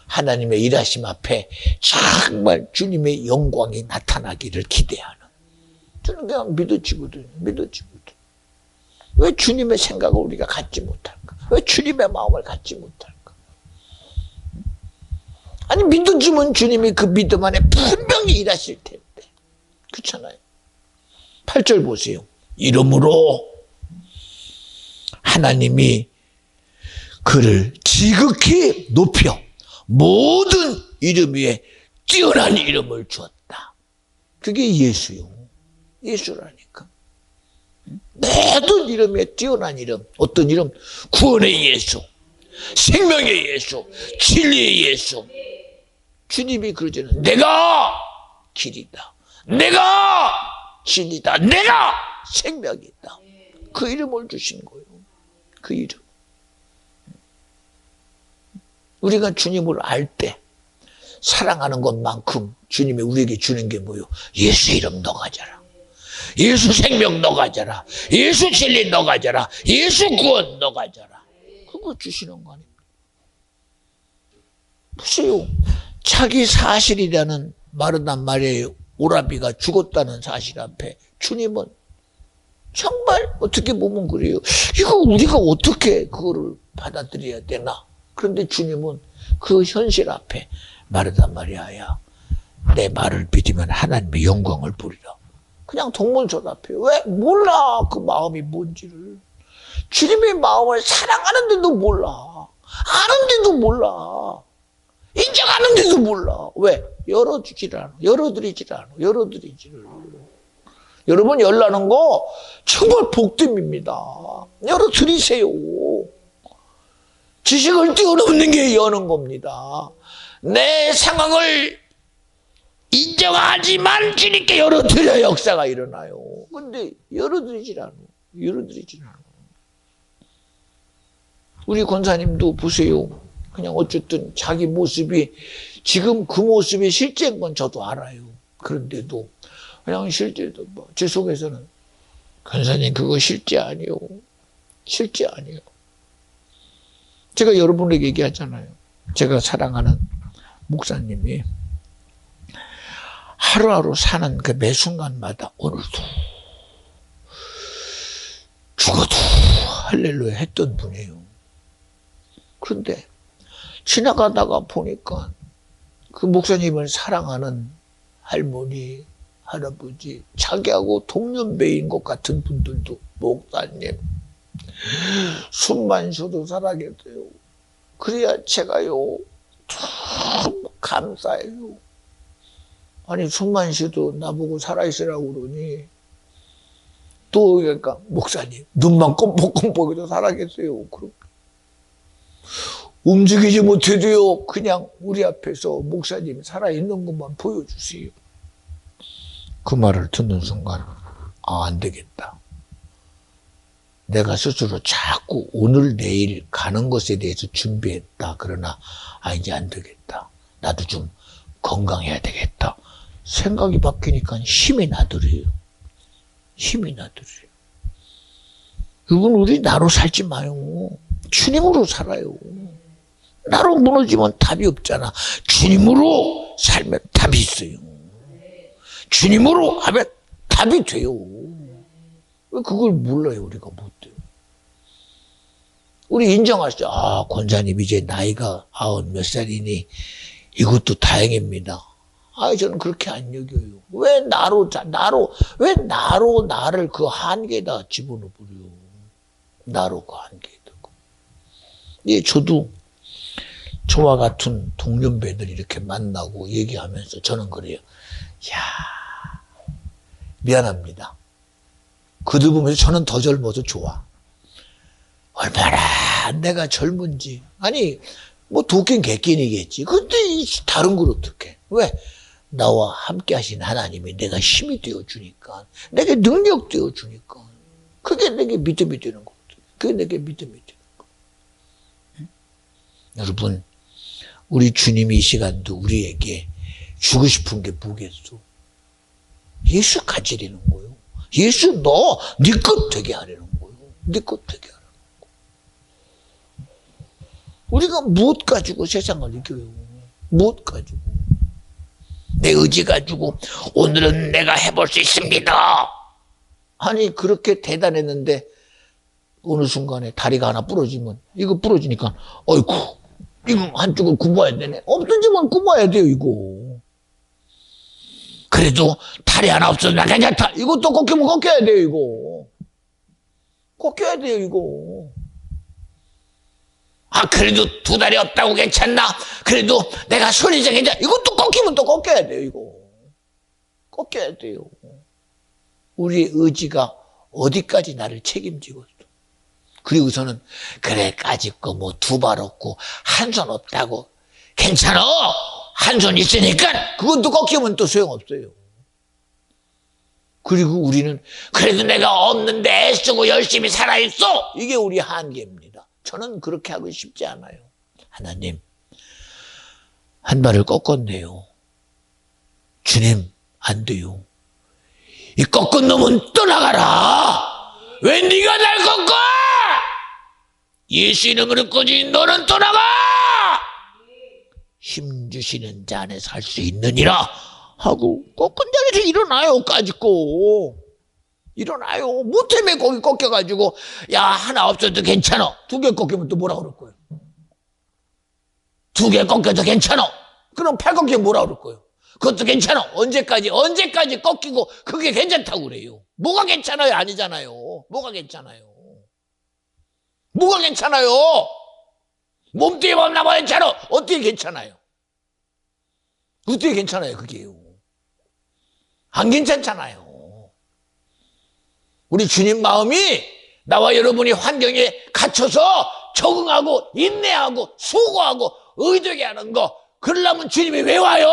하나님의 일하심 앞에 정말 주님의 영광이 나타나기를 기대하는, 저는 그냥 믿어지거든요. 왜 주님의 생각을 우리가 갖지 못할까? 왜 주님의 마음을 갖지 못할까? 아니, 믿어주면 주님이 그 믿음 안에 분명히 일하실 텐데. 그렇잖아요. 8절 보세요. 이러므로 하나님이 그를 지극히 높여 모든 이름 위에 뛰어난 이름을 주었다. 그게 예수요. 예수라니까. 모든 이름 위에 뛰어난 이름. 어떤 이름? 구원의 예수, 생명의 예수, 진리의 예수. 주님이 그러잖아요. 내가 길이다, 내가 진리다, 내가 생명이다. 그 이름을 주신 거예요. 그 이름. 우리가 주님을 알 때 사랑하는 것만큼 주님이 우리에게 주는 게 뭐예요? 예수 이름 너 가져라, 예수 생명 너 가져라, 예수 진리 너 가져라, 예수 구원 너 가져라. 그거 주시는 거 아닙니까? 보세요. 자기 사실이라는 마르단 마리아의 오라비가 죽었다는 사실 앞에 주님은 정말 어떻게 보면 그래요. 이거 우리가 어떻게 그거를 받아들여야 되나? 그런데 주님은 그 현실 앞에 말하단 말이야. 야, 내 말을 믿으면 하나님의 영광을 보리라. 그냥 동문서답해요. 왜? 몰라. 그 마음이 뭔지를. 주님의 마음을 사랑하는데도 몰라. 아는데도 몰라. 인정하는데도 몰라. 왜? 열어주질 않아. 열어드리질 않아. 열어드리지를. 여러분 열라는 거 정말 복됨입니다. 열어드리세요. 지식을 뛰어넘는 게 여는 겁니다. 내 상황을 인정하지만 주님께 열어드려야 역사가 일어나요. 근데 열어드리질 않아. 열어드리질 않아. 우리 권사님도 보세요. 그냥 어쨌든 자기 모습이 지금 그 모습이 실제인 건 저도 알아요. 그런데도 그냥 실제도 뭐 제 속에서는 권사님 그거 실제 아니요. 실제 아니요. 제가 여러분에게 얘기하잖아요. 제가 사랑하는 목사님이 하루하루 사는 그 매 순간마다 오늘도 죽어도 할렐루야 했던 분이에요. 그런데 지나가다가 보니까 그 목사님을 사랑하는 할머니, 할아버지, 자기하고 동년배인 것 같은 분들도 목사님 숨만 쉬어도 살아계세요. 그래야 제가요 참 감사해요. 아니 숨만 쉬어도 나보고 살아있으라고 그러니 또 그러니까 목사님 눈만 껌뻑껌뻑해도 살아계세요. 그럼 움직이지 못해도요 그냥 우리 앞에서 목사님 살아있는 것만 보여주세요. 그 말을 듣는 순간 안 되겠다. 내가 스스로 자꾸 오늘 내일 가는 것에 대해서 준비했다. 그러나 이제 안 되겠다. 나도 좀 건강해야 되겠다. 생각이 바뀌니까 힘이 나더래요. 힘이 나더래요. 여러분 우리 나로 살지 마요. 주님으로 살아요. 나로 무너지면 답이 없잖아. 주님으로 살면 답이 있어요. 주님으로 하면 답이 돼요. 왜 그걸 몰라요? 우리가 못 돼요. 우리 인정하시죠? 권사님 이제 나이가 90몇 살이니 이것도 다행입니다. 저는 그렇게 안 여겨요. 왜 왜 나를 그 한계에다 집어넣어버려요? 나로 그 한계에 두고. 예, 저도 저와 같은 동년배들 이렇게 만나고 얘기하면서 저는 그래요. 미안합니다. 그들 보면서 저는 더 젊어서 좋아. 얼마나 내가 젊은지. 아니, 뭐 도끼는 개끼니겠지. 근데 다른 걸 어떡해. 왜? 나와 함께 하신 하나님이 내가 힘이 되어주니까, 내게 능력 되어주니까, 그게 내게 믿음이 되는 거거든. 그게 내게 믿음이 되는 거. 응? 여러분, 우리 주님이 이 시간도 우리에게 주고 싶은 게 뭐겠어? 예수 가지려는 거예요. 예수 네 것 되게 하려는 거예요. 네 것 되게 하려는 거. 우리가 무엇 가지고 세상을 이겨요? 무엇 가지고? 내 의지 가지고 오늘은 내가 해볼 수 있습니다. 아니 그렇게 대단했는데 어느 순간에 다리가 하나 부러지면 이거 부러지니까 어이구 이거 한쪽을 굽어야 되네. 없어지면 굽어야 돼요 이거. 그래도 다리 하나 없어지면 괜찮다. 이것도 꺾이면 꺾여야 돼요 이거. 꺾여야 돼요 이거. 그래도 두 다리 없다고 괜찮나? 그래도 내가 손이 괜찮아. 이것도 꺾이면 또 꺾여야 돼요 이거. 꺾여야 돼요. 우리의 의지가 어디까지 나를 책임지고 그리고서는 그래 까짓 거 뭐 두 발 없고 한 손 없다고 괜찮아. 한 손 있으니까 그것도 꺾이면 또 소용없어요. 그리고 우리는 그래도 내가 없는데 애쓰고 열심히 살아있어. 이게 우리 한계입니다. 저는 그렇게 하고 싶지 않아요. 하나님 한 발을 꺾었네요. 주님 안 돼요. 이 꺾은 놈은 떠나가라. 왜 네가 날 꺾어? 예수 이름으로 꾸짖은 너는 떠나가. 힘 주시는 자 안에서 할 수 있느니라 하고 꺾은 자리에서 일어나요. 까짓고 일어나요. 뭐 때문에 거기 꺾여가지고 야 하나 없어도 괜찮아. 두 개 꺾이면 또 뭐라 그럴 거예요. 두 개 꺾여도 괜찮아. 그럼 팔 꺾이면 뭐라 그럴 거예요? 그것도 괜찮아. 언제까지 꺾이고 그게 괜찮다고 그래요. 뭐가 괜찮아요? 아니잖아요. 뭐가 괜찮아요? 뭐가 괜찮아요? 몸뚱이만 남아 괜찮아. 어떻게 괜찮아요? 어떻게 괜찮아요? 그게요. 안 괜찮잖아요. 우리 주님 마음이 나와 여러분이 환경에 갇혀서 적응하고 인내하고 수고하고 의되게 하는 거, 그러려면 주님이 왜 와요?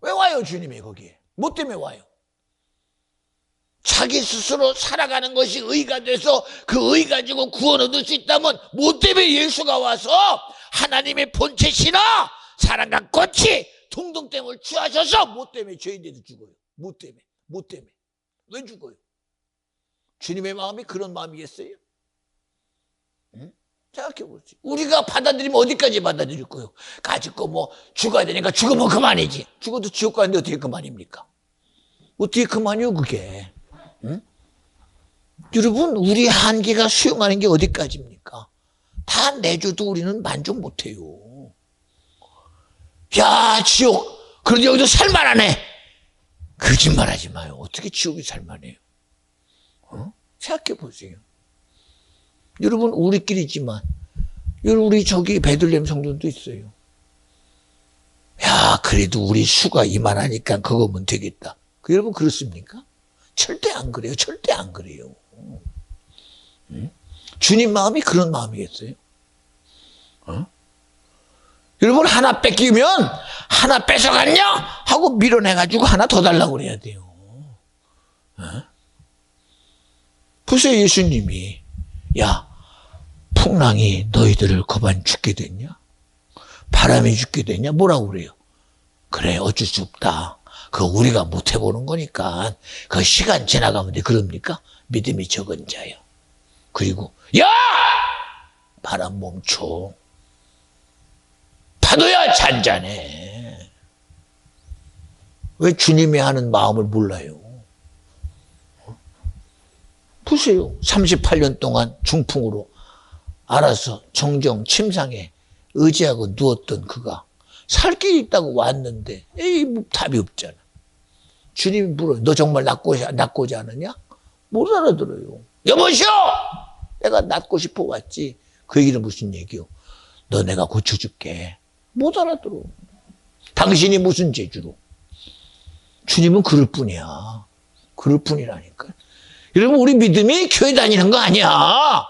왜 와요 주님이 거기에? 뭐 때문에 와요? 자기 스스로 살아가는 것이 의가 돼서 그 의 가지고 구원 얻을 수 있다면 뭐 때문에 예수가 와서 하나님의 본체시나 사랑과 꽃이 동등됨을 취하셔서 뭐 때문에 죄인들이 죽어요? 뭐 때문에? 뭐 때문에? 왜 죽어요? 주님의 마음이 그런 마음이겠어요? 응? 생각해보세요. 우리가 받아들이면 어디까지 받아들일 거예요? 가지고 뭐 죽어야 되니까 죽으면 그만이지. 죽어도 지옥 가는데 어떻게 그만입니까? 어떻게 그만이요 그게? 응? 여러분, 우리 한계가 수용하는 게 어디까지입니까? 다 내줘도 우리는 만족 못해요. 야, 지옥. 그런데 여기도 살만하네. 거짓말하지 마요. 어떻게 지옥이 살만해요? 생각해 보세요. 여러분, 우리끼리지만, 우리 저기 베들레헴 성전도 있어요. 야, 그래도 우리 수가 이만하니까 그거면 되겠다. 여러분, 그렇습니까? 절대 안 그래요. 절대 안 그래요. 주님 마음이 그런 마음이겠어요? 여러분, 하나 뺏기면 하나 뺏어갔냐? 하고 밀어내가지고 하나 더 달라고 그래야 돼요. 보세요, 예수님이. 야, 풍랑이 너희들을 거반 죽게 됐냐? 바람이 죽게 됐냐? 뭐라고 그래요? 그래, 어쩔 수 없다. 그거 우리가 못 해보는 거니까 그 시간 지나가면 돼. 그럽니까? 믿음이 적은 자요. 그리고 야! 바람 멈춰. 파도야 잔잔해. 왜 주님이 하는 마음을 몰라요? 보세요. 38년 동안 중풍으로 알아서 정정 침상에 의지하고 누웠던 그가 살 길이 있다고 왔는데 에이, 뭐 답이 없잖아. 주님이 물어요. 너 정말 낫고자 하느냐? 못 알아들어요. 여보시오! 내가 낫고 싶어 왔지. 그 얘기는 무슨 얘기요? 너 내가 고쳐줄게. 못 알아들어. 당신이 무슨 재주로? 주님은 그럴 뿐이야. 그럴 뿐이라니까. 여러분, 우리 믿음이 교회 다니는 거 아니야.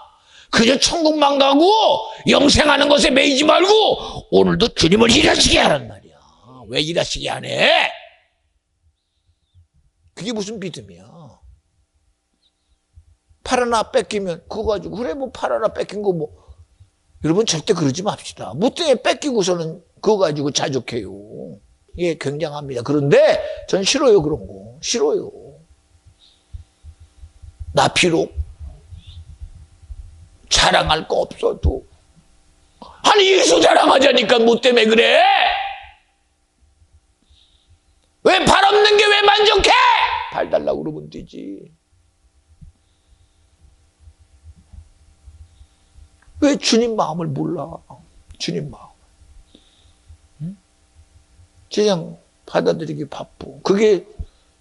그저 천국만 가고 영생하는 것에 매이지 말고 오늘도 주님을 일하시게 하란 말이야. 왜 일하시게 하네? 그게 무슨 믿음이야. 팔 하나 뺏기면 그거 가지고 그래 뭐 팔 하나 뺏긴 거 뭐. 여러분 절대 그러지 맙시다. 뭐 때문에 뺏기고서는 그거 가지고 자족해요. 예, 굉장합니다. 그런데 전 싫어요, 그런 거. 싫어요. 나 비록 자랑할 거 없어도 아니 예수 자랑하자니까 뭐 때문에 그래? 왜 발 없는 게 왜 만족해? 발 달라고 그러면 되지. 왜 주님 마음을 몰라? 주님 마음. 그냥 받아들이기 바빠. 그게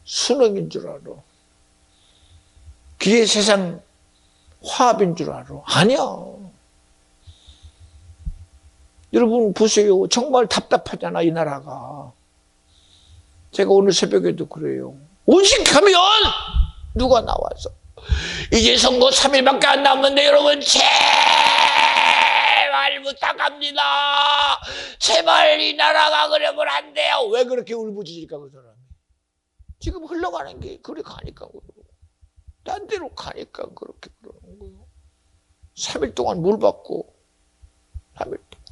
순응인 줄 알아. 그게 세상 화합인 줄 알아. 아니야. 여러분 보세요. 정말 답답하잖아, 이 나라가. 제가 오늘 새벽에도 그래요. 오직하면 누가 나와서 이제 선거 3일밖에 안 남았는데 여러분 제발 부탁합니다. 제발 이 나라가 그러면 안 돼요. 왜 그렇게 울부짖을까 그 사람이. 지금 흘러가는 게 그래 가니까 그러고 딴 데로 가니까 그렇게 그러는 거예요. 3일 동안 물 받고 3일 동안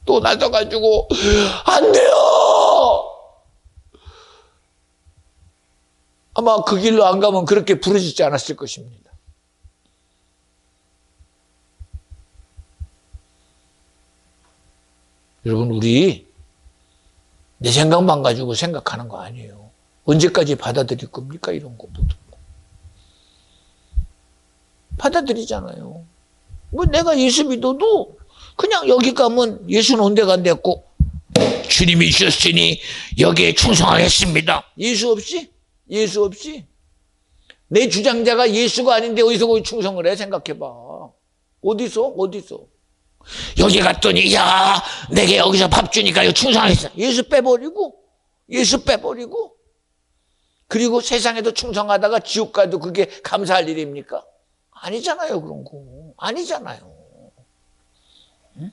또 나서가지고 안 돼요. 아마 그 길로 안 가면 그렇게 부르짖지 않았을 것입니다. 여러분, 우리 내 생각만 가지고 생각하는 거 아니에요. 언제까지 받아들일 겁니까? 이런 거 모두. 받아들이잖아요. 뭐 내가 예수 믿어도 그냥 여기 가면 예수는 온데 간데 없고 주님이 주셨으니 여기에 충성하겠습니다. 예수 없이? 예수 없이? 내 주장자가 예수가 아닌데 어디서 거기 충성을 해? 생각해봐. 어디서? 여기 갔더니 야 내게 여기서 밥 주니까 이거 충성하겠어. 예수 빼버리고 그리고 세상에도 충성하다가 지옥 가도 그게 감사할 일입니까? 아니잖아요. 그런 거 아니잖아요. 응?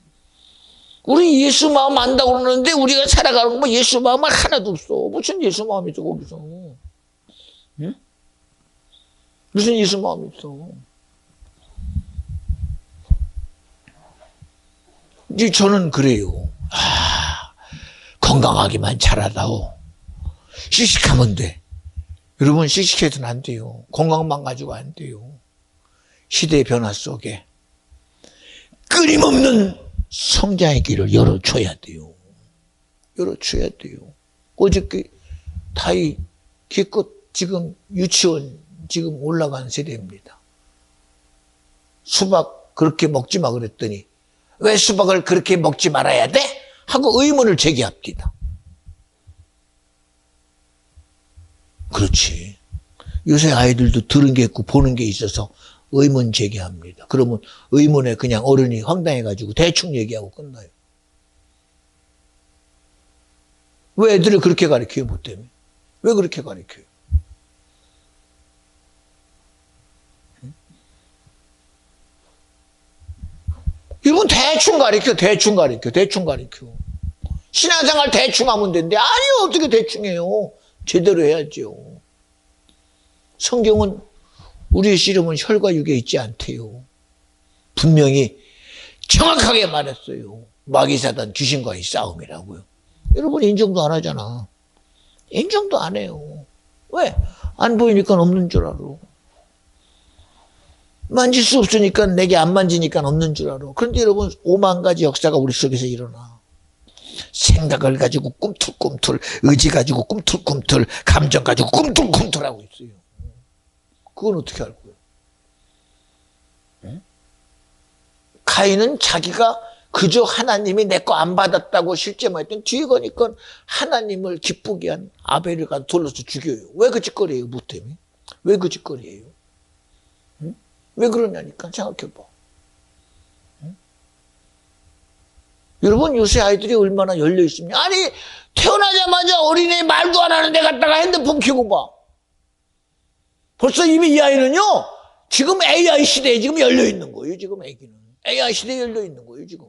우리 예수 마음 안다고 그러는데 우리가 살아가는 거 예수 마음은 하나도 없어. 무슨 예수 마음이 있어 거기서. 응? 무슨 예수 마음이 있어. 이제 저는 그래요. 건강하기만 잘하다오. 씩씩하면 돼. 여러분 씩씩해서는 안 돼요. 건강만 가지고 안 돼요. 시대의 변화 속에 끊임없는 성장의 길을 열어줘야 돼요. 열어줘야 돼요. 어저께 다이 기껏 지금 유치원 지금 올라간 세대입니다. 수박 그렇게 먹지 마 그랬더니 왜 수박을 그렇게 먹지 말아야 돼? 하고 의문을 제기합니다. 그렇지. 요새 아이들도 들은 게 있고 보는 게 있어서 의문 제기합니다. 그러면 의문에 그냥 어른이 황당해가지고 대충 얘기하고 끝나요. 왜 애들을 그렇게 가르쳐요? 뭐 때문에? 왜 그렇게 가르쳐요? 이건 대충 가르쳐. 신앙생활 대충 하면 되는데, 아니, 어떻게 대충 해요? 제대로 해야죠. 성경은 우리의 씨름은 혈과 육에 있지 않대요. 분명히 정확하게 말했어요. 마귀사단 귀신과의 싸움이라고요. 여러분 인정도 안 하잖아. 인정도 안 해요. 왜? 안 보이니까 없는 줄 알아. 만질 수 없으니까 내게 안 만지니까 없는 줄 알아. 그런데 여러분 5만 가지 역사가 우리 속에서 일어나. 생각을 가지고 꿈틀꿈틀, 의지 가지고 꿈틀꿈틀, 감정 가지고 꿈틀꿈틀 하고 있어요. 그건 어떻게 알 거예요? 응? 가인은 자기가 그저 하나님이 내 거 안 받았다고 실제만 했더니 뒤에 가니까 하나님을 기쁘게 한 아벨을 가서 돌려서 죽여요. 왜 그 짓거리예요? 뭐 때문에? 왜 그 짓거리예요? 응? 왜 그러냐니까 생각해봐. 응? 여러분 요새 아이들이 얼마나 열려있습니까? 아니 태어나자마자 어린애 말도 안 하는 데 갔다가 핸드폰 켜고 봐. 벌써 이미 이 아이는요 지금 AI 시대에 지금 열려있는 거예요. 지금 애기는 AI 시대에 열려있는 거예요. 지금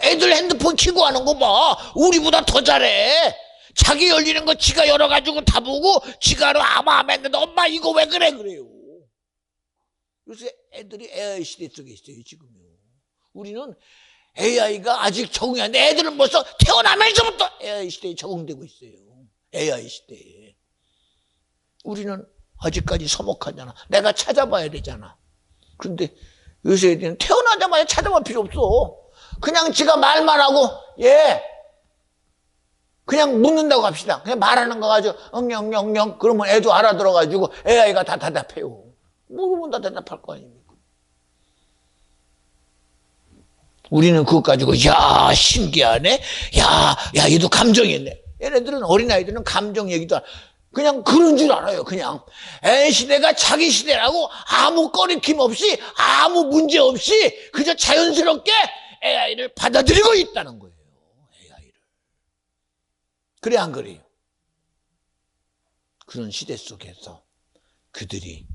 애들 핸드폰 켜고 하는 거 봐. 우리보다 더 잘해. 자기 열리는 거 지가 열어가지고 다 보고 지가 아마 했는데 엄마 이거 왜 그래 그래요. 요새 애들이 AI 시대 속에 있어요. 지금요. 우리는 AI가 아직 적응이 안 돼. 애들은 벌써 태어나면서부터 AI 시대에 적응되고 있어요. AI 시대에. 우리는 아직까지 서먹하잖아. 내가 찾아봐야 되잖아. 그런데 요새 애들은 태어나자마자 찾아볼 필요 없어. 그냥 지가 말만 하고 그냥 묻는다고 합시다. 그냥 말하는 거 가지고 엉영영영 그러면 애도 알아들어가지고 AI가 다 대답해요. 물으면 다 대답할 거 아닙니까? 우리는 그것 가지고 야 신기하네. 야 얘도 감정이 있네. 얘네들은 어린아이들은 감정 얘기도 그냥 그런 줄 알아요. 그냥 시대가 자기 시대라고 아무 꺼리낌 없이 아무 문제 없이 그저 자연스럽게 AI를 받아들이고 있다는 거예요. AI를. 그래 안 그래요? 그런 시대 속에서 그들이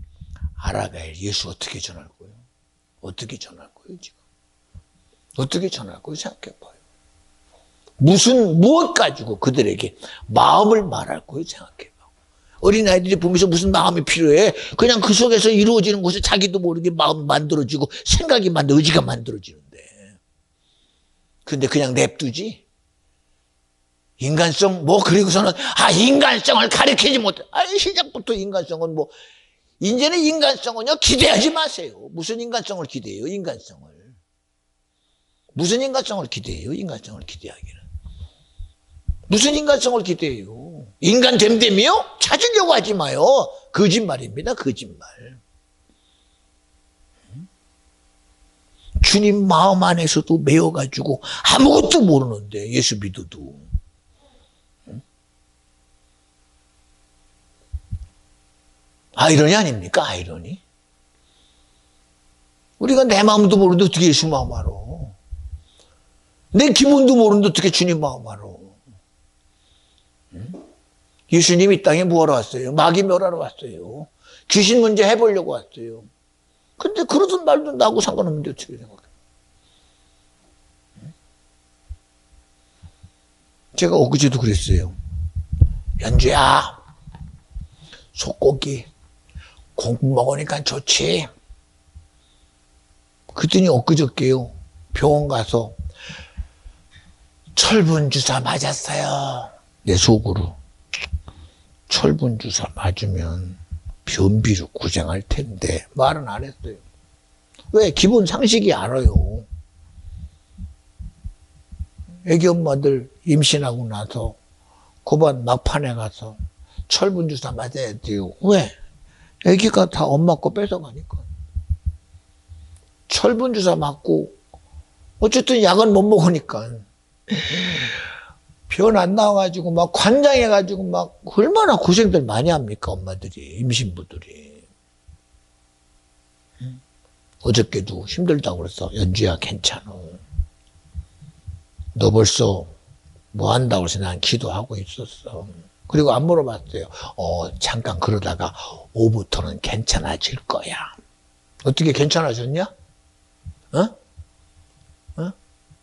알아갈 예수 어떻게 전할 거예요? 어떻게 전할 거예요 지금? 어떻게 전할 거예요? 생각해봐요. 무엇 가지고 그들에게 마음을 말할 거예요? 생각해봐. 어린아이들이 보면서 무슨 마음이 필요해? 그냥 그 속에서 이루어지는 것에 자기도 모르게 마음이 만들어지고 생각이 의지가 만들어지는데. 근데 그냥 냅두지? 인간성 그리고서는 인간성을 가르치지 못해. 시작부터 인간성은 이제는 인간성은요 기대하지 마세요. 무슨 인간성을 기대해요? 무슨 인간성을 기대해요? 인간성을 기대하기는. 무슨 인간성을 기대해요? 인간 됨됨이요? 찾으려고 하지 마요. 거짓말입니다. 거짓말. 주님 마음 안에서도 매여가지고 아무것도 모르는데 예수 믿어도. 아이러니 아닙니까? 아이러니. 우리가 내 마음도 모르는데 어떻게 예수 마음 알아? 내 기분도 모르는데 어떻게 주님 마음 알아? 예수님이 이 땅에 뭐하러 왔어요? 마귀 멸하러 왔어요. 귀신 문제 해보려고 왔어요. 근데 그러던 말도 나하고 상관없는데 어떻게 생각해? 제가 엊그제도 그랬어요. 연주야, 속고기 콩국 먹으니까 좋지. 그랬더니 엊그저께요. 병원 가서 철분 주사 맞았어요. 내 속으로. 철분 주사 맞으면 변비로 고생할 텐데 말은 안 했어요. 왜? 기본 상식이 알아요. 애기 엄마들 임신하고 나서 고반 막판에 가서 철분 주사 맞아야 돼요. 왜? 애기가 다 엄마 거 뺏어가니까. 철분 주사 맞고 어쨌든 약은 못 먹으니까 변 안 나와가지고 막 관장해가지고 막 얼마나 고생들 많이 합니까 엄마들이, 임신부들이. 어저께도 힘들다고 그랬어. 연주야 괜찮아. 너 벌써 뭐 한다고 해서 난 기도하고 있었어. 그리고 안 물어봤어요. 잠깐 그러다가 오후부터는 괜찮아질 거야. 어떻게 괜찮아졌냐?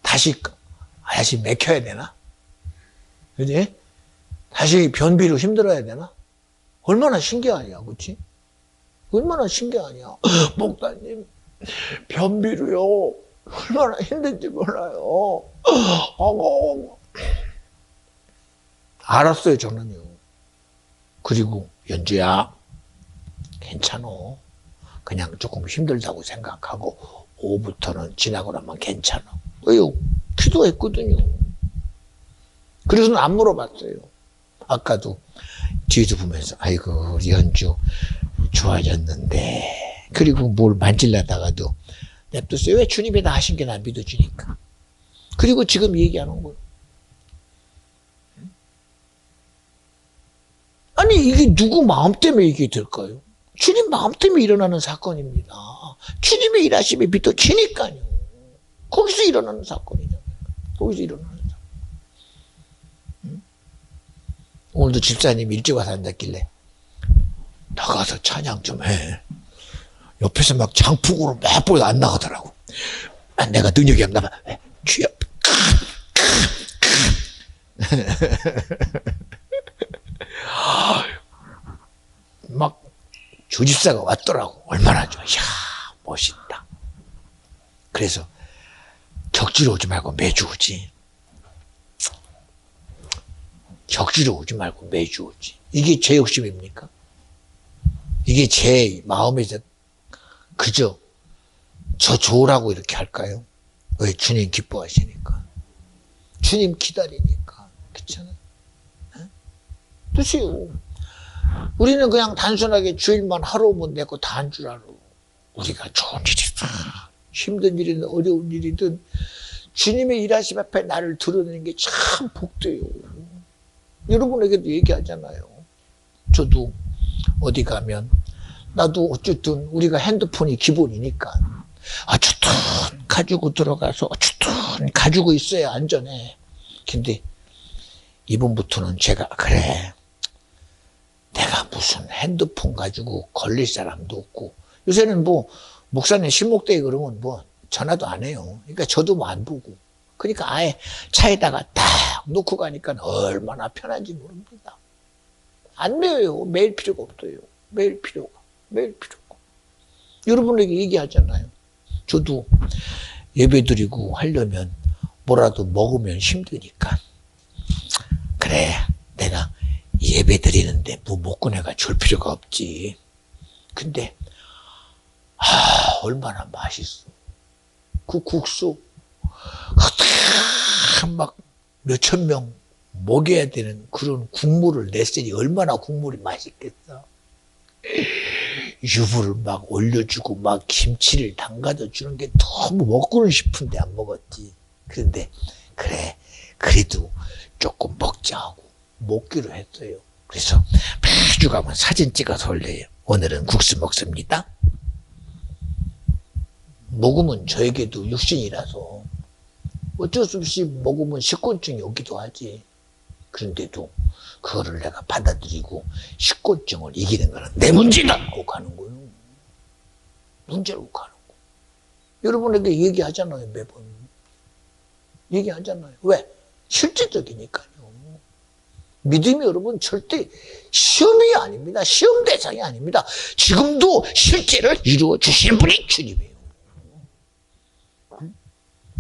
다시 맥혀야 되나? 그지? 다시 변비로 힘들어야 되나? 얼마나 신기하냐, 그치? 얼마나 신기하냐. 목사님, 변비로요. 얼마나 힘든지 몰라요. 알았어요, 저는요. 그리고 연주야, 괜찮아. 그냥 조금 힘들다고 생각하고 오후부터는 지나고 나면 괜찮아. 왜요? 기도했거든요. 그래서는 안 물어봤어요. 아까도 뒤에서 보면서 아이고 우리 연주 좋아졌는데, 그리고 뭘 만질려다가도 냅뒀어요. 왜? 주님이 다 하신 게 난 믿어주니까. 그리고 지금 얘기하는 거예요. 아니 이게 누구 마음 때문에 이게 될까요? 주님 마음 때문에 일어나는 사건입니다. 주님의 일하심에 믿어지니까요. 거기서 일어나는 사건이잖아요. 거기서 일어나는 사건. 오늘도 집사님이 일찍 와서 앉았길래 나가서 찬양 좀 해. 옆에서 막 장풍으로 막 보여도 안 나가더라고. 내가 능력이 없나 봐. 주여. 막 주집사가 왔더라고. 얼마나 좋아. 이야, 멋있다. 그래서 격지로 오지 말고 매주 오지. 격지로 오지 말고 매주 오지. 이게 제 욕심입니까? 이게 제 마음에서 그저 저 좋으라고 이렇게 할까요? 왜? 주님 기뻐하시니까. 주님 기다리니까. 그렇잖아요. 뜻이요. 우리는 그냥 단순하게 주일만 하루 오면 내고 다 한 줄 알아. 우리가 좋은 일이든 힘든 일이든 어려운 일이든 주님의 일하심 앞에 나를 드러내는 게 참 복돼요. 여러분에게도 얘기하잖아요. 저도 어디 가면 나도 어쨌든 우리가 핸드폰이 기본이니까 어쨌든 가지고 들어가서 어쨌든 가지고 있어야 안전해. 근데 이번부터는 제가 그래, 내가 무슨 핸드폰 가지고 걸릴 사람도 없고, 요새는 뭐 목사님 신목대회 그러면 뭐 전화도 안 해요. 그러니까 저도 뭐 안 보고, 그러니까 아예 차에다가 딱 놓고 가니까 얼마나 편한지 모릅니다. 안 매요. 매일 필요가 없어요. 매일 필요가. 여러분에게 얘기하잖아요. 저도 예배 드리고 하려면 뭐라도 먹으면 힘드니까, 그래 내가 예배 드리는데 뭐 먹고 내가 줄 필요가 없지. 근데 얼마나 맛있어. 그 국수 막 몇천 명 먹여야 되는 그런 국물을 냈으니 얼마나 국물이 맛있겠어. 유부를 막 올려주고 막 김치를 담가져 주는 게 너무 먹고는 싶은데 안 먹었지. 그런데 그래 그래도 조금 먹자 하고 먹기로 했어요. 그래서 매주 가면 사진 찍어서 올려요. 오늘은 국수 먹습니다. 먹으면 저에게도 육신이라서 어쩔 수 없이 먹으면 식곤증이 오기도 하지. 그런데도 그거를 내가 받아들이고 식곤증을 이기는 거는 내 문제다 하고 가는 거예요. 문제로 가는 거. 여러분에게 얘기하잖아요. 매번 얘기하잖아요. 왜? 실제적이니까요. 믿음이 여러분 절대 시험이 아닙니다. 시험 대상이 아닙니다. 지금도 실제를 이루어 주시는 분이 주님이에요.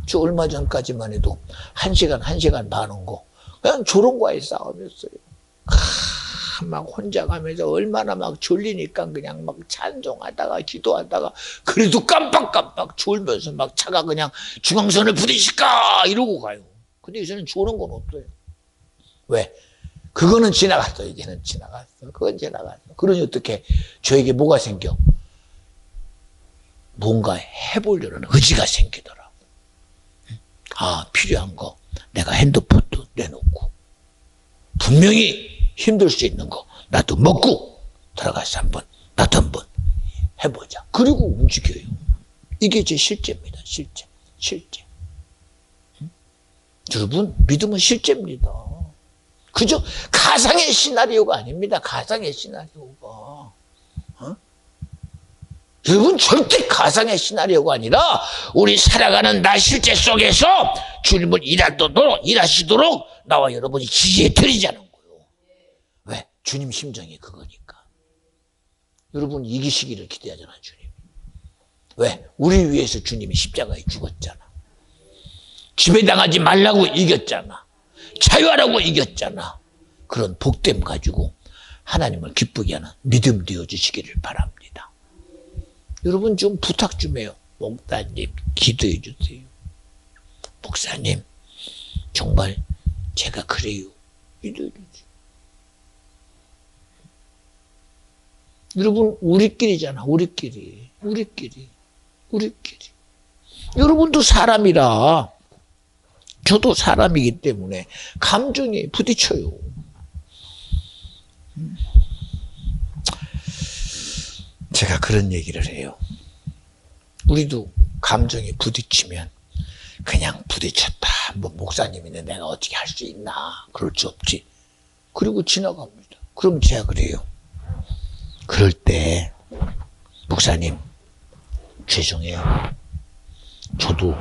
저 얼마 전까지만 해도 1시간 반 온 거 그냥 조롱과의 싸움이었어요. 막 혼자 가면서 얼마나 막 졸리니까 그냥 막 찬송하다가 기도하다가 그래도 깜빡깜빡 졸면서 막 차가 그냥 중앙선에 부딪힐까 이러고 가요. 근데 요새는 조는 건 없어요. 왜? 그거는 지나갔어. 이제는 지나갔어. 그건 지나갔어. 그러니 어떻게 저에게 뭐가 생겨? 뭔가 해보려는 의지가 생기더라고. 아, 필요한 거 내가 핸드폰도 내놓고 분명히 힘들 수 있는 거 나도 먹고 들어가서 나도 한번 해보자. 그리고 움직여요. 이게 제 실제입니다. 실제. 여러분 믿음은 실제입니다. 그저 가상의 시나리오가 아닙니다. 가상의 시나리오가. 여러분 절대 가상의 시나리오가 아니라 우리 살아가는 나 실제 속에서 주님을 일하시도록 나와 여러분이 지지해 드리자는 거예요. 왜? 주님 심정이 그거니까. 여러분 이기시기를 기대하잖아 주님. 왜? 우리 위해서 주님이 십자가에 죽었잖아. 지배당하지 말라고 이겼잖아. 자유하라고 이겼잖아. 그런 복됨 가지고 하나님을 기쁘게 하는 믿음 되어주시기를 바랍니다. 여러분 좀 부탁 좀 해요. 목사님 기도해 주세요. 목사님 정말 제가 그래요. 기도해 주세요. 여러분 우리끼리잖아. 우리끼리. 여러분도 사람이라 저도 사람이기 때문에 감정에 부딪혀요. 제가 그런 얘기를 해요. 우리도 감정에 부딪히면 그냥 부딪혔다. 뭐 목사님인데 내가 어떻게 할 수 있나. 그럴 수 없지. 그리고 지나갑니다. 그럼 제가 그래요. 그럴 때 목사님 죄송해요. 저도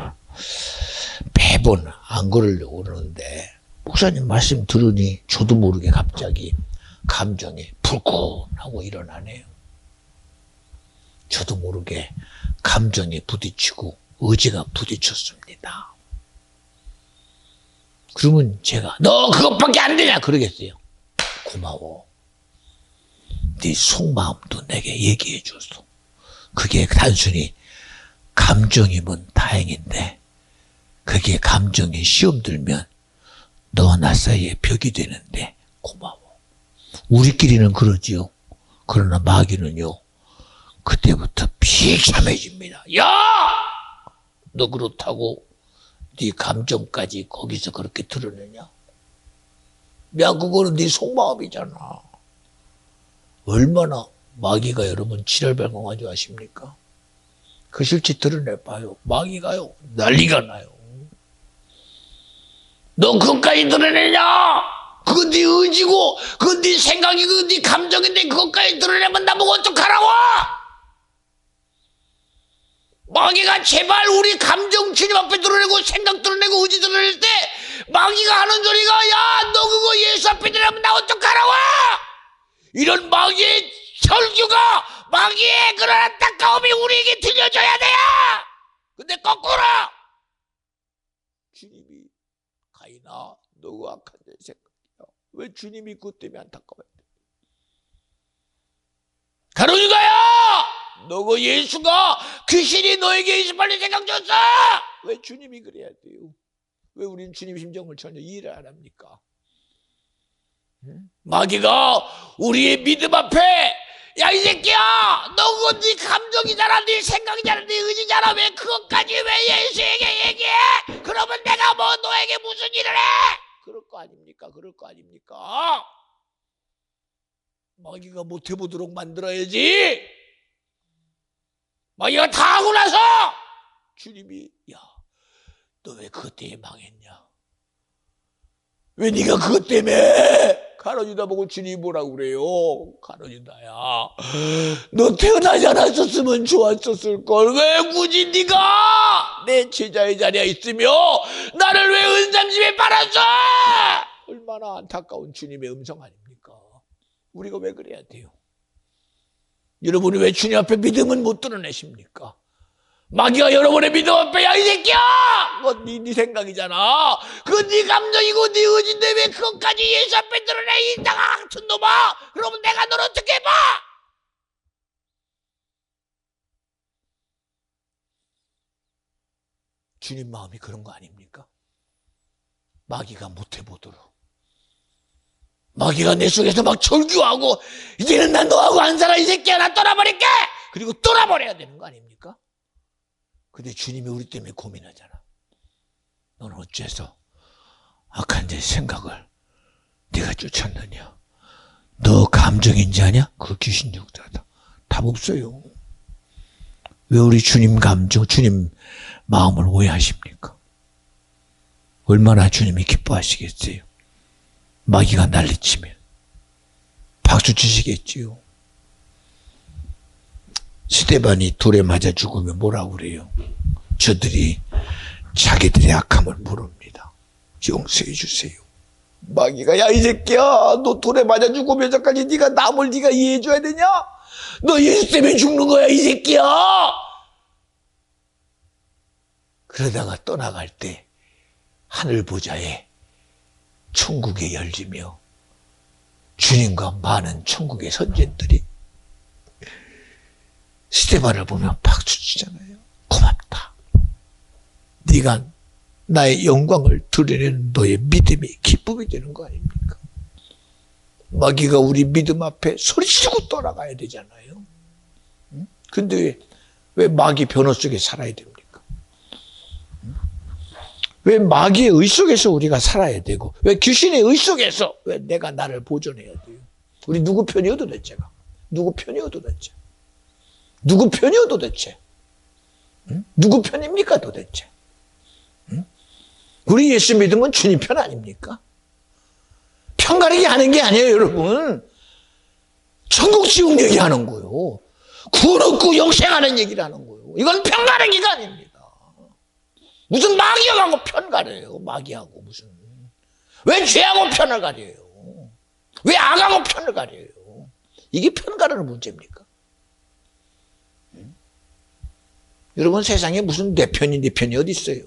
매번 안 그러려고 그러는데 목사님 말씀 들으니 저도 모르게 갑자기 감정이 불끈하고 일어나네요. 저도 모르게 감정에 부딪히고 의지가 부딪혔습니다. 그러면 제가 너 그것밖에 안 되냐 그러겠어요. 고마워. 네 속마음도 내게 얘기해 줬어. 그게 단순히 감정이면 다행인데 그게 감정에 시험 들면 너와 나 사이에 벽이 되는데 고마워. 우리끼리는 그러지요. 그러나 마귀는요. 그때부터 비참해집니다. 야! 너 그렇다고 네 감정까지 거기서 그렇게 드러내냐? 야, 그거는 네 속마음이잖아. 얼마나 마귀가 여러분 지랄발광한 줄 아십니까? 그 실체 드러내봐요. 마귀가요. 난리가 나요. 너 그것까지 드러내냐? 그건 네 의지고 그건 네 생각이고 그건 네 감정인데 그것까지 드러내면 나보고 어떡하라고? 마귀가 제발 우리 감정 주님 앞에 드러내고 생각 드러내고 의지 드러낼 때 마귀가 하는 소리가 야, 너 그거 예수 앞에 드러내면 나 어떡하라고? 이런 마귀의 설교가 마귀의 그런 안타까움이 우리에게 들려줘야 돼요. 근데 거꾸로 주님이 가인아 너가 악한 내 생각이야. 왜 주님이 그것 때문에 안타까워해? 가로유다야 너가 예수가 귀신이 너에게 예수 빨리 생각 줬어. 왜 주님이 그래야 돼요? 왜 우리는 주님 심정을 전혀 이해를 안 합니까? 마귀가 우리의 믿음 앞에 야, 이 새끼야! 너 그건 네 감정이잖아, 네 생각이잖아, 네 의지잖아. 왜 그것까지 왜 예수에게 얘기해? 그러면 내가 뭐 너에게 무슨 일을 해? 그럴 거 아닙니까? 그럴 거 아닙니까? 마귀가 못 해보도록 만들어야지. 마귀가 다 하고 나서 주님이, 야, 너 왜 그것 때문에 망했냐? 왜 네가 그것 때문에? 가로유다 보고 주님이 뭐라고 그래요? 가로유다야, 너 태어나지 않았었으면 좋았었을걸. 왜 굳이 네가 내 제자의 자리에 있으며 나를 왜 은삼집에 팔았어? 얼마나 안타까운 주님의 음성 아닙니까? 우리가 왜 그래야 돼요? 여러분이 왜 주님 앞에 믿음은 못 드러내십니까? 마귀가 여러분의 믿음 앞에, 야, 이 새끼야! 그건 네 생각이잖아. 그건 네 감정이고 네 의지인데 왜 그것까지 예수 앞에 드러내, 이 나가 같은 놈아! 그러면 내가 널 어떻게 봐? 주님 마음이 그런 거 아닙니까? 마귀가 못 해보도록. 마귀가 내 속에서 막 절규하고, 이제는 난 너하고 안 살아, 이 새끼야! 나 떠나버릴게! 그리고 떠나버려야 되는 거 아닙니까? 근데 주님이 우리 때문에 고민하잖아. 너는 어째서 악한 내 생각을 네가 쫓았느냐? 너 감정인지 아냐? 그 귀신 역사다. 답 없어요. 왜 우리 주님 감정, 주님 마음을 오해하십니까? 얼마나 주님이 기뻐하시겠어요? 마귀가 난리치면 박수 치시겠지요. 스데반이 돌에 맞아 죽으면 뭐라고 그래요? 저들이 자기들의 악함을 모릅니다. 용서해 주세요. 마귀가, 야, 이 새끼야, 너 돌에 맞아 죽으면서까지 네가 남을 네가 이해해 줘야 되냐? 너 예수 때문에 죽는 거야, 이 새끼야. 그러다가 떠나갈 때 하늘 보좌에 천국에 열리며 주님과 많은 천국의 선진들이 스데반을 보면 박수 치잖아요. 고맙다. 네가 나의 영광을 드러내는 너의 믿음이 기쁨이 되는 거 아닙니까? 마귀가 우리 믿음 앞에 소리치고 떠나가야 되잖아요. 근데 왜 마귀 변호 속에 살아야 됩니까? 왜 마귀의 의 속에서 우리가 살아야 되고, 왜 귀신의 의 속에서 왜 내가 나를 보존해야 돼요? 우리 누구 편이요 도대체가? 누구 편이요 도대체? 누구 편이요 도대체? 응? 누구 편입니까 도대체? 응? 우리 예수 믿으면 주님 편 아닙니까? 편 가리기 하는 게 아니에요, 여러분. 천국 지옥 얘기하는 거예요. 구원 얻고 영생하는 얘기를 하는 거예요. 이건 편 가리기가 아닙니다. 무슨 마귀하고 편 가려요. 마귀하고 무슨. 왜 죄하고 편을 가려요? 왜 악하고 편을 가려요? 이게 편 가르는 문제입니까? 여러분, 세상에 무슨 내 편이 네 편이 어디 있어요?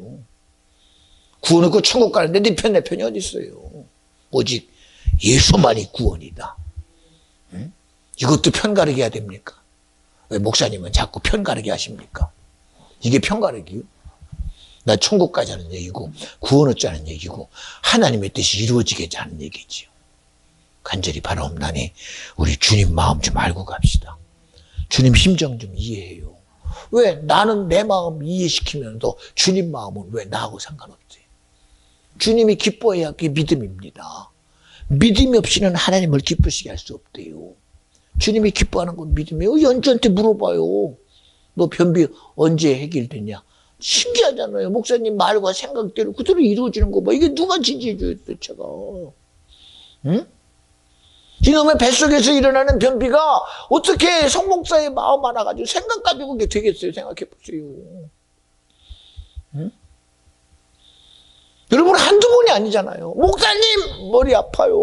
구원 얻고 천국 가는데 네 편 내 편이 어디 있어요? 오직 예수만이 구원이다. 응? 이것도 편 가르기 해야 됩니까? 왜 목사님은 자꾸 편 가르기 하십니까? 이게 편 가르기요? 나 천국 가자는 얘기고 구원 얻자는 얘기고 하나님의 뜻이 이루어지게 하는 얘기지요. 간절히 바라옵나니 우리 주님 마음 좀 알고 갑시다. 주님 심정 좀 이해해요. 왜 나는 내 마음 이해시키면서 주님 마음은 왜 나하고 상관없어요? 주님이 기뻐해야 그게 믿음입니다. 믿음이 없이는 하나님을 기쁘시게 할 수 없대요. 주님이 기뻐하는 건 믿음이에요. 연주한테 물어봐요. 너 변비 언제 해결되냐? 신기하잖아요. 목사님 말과 생각대로 그대로 이루어지는 거 봐. 이게 누가 지지해줘요 도대체가. 응? 이놈의 뱃속에서 일어나는 변비가 어떻게 성목사의 마음 알아가지고 생각 가지고 그게 되겠어요? 생각해보세요. 응? 여러분 한두 번이 아니잖아요. 목사님 머리 아파요.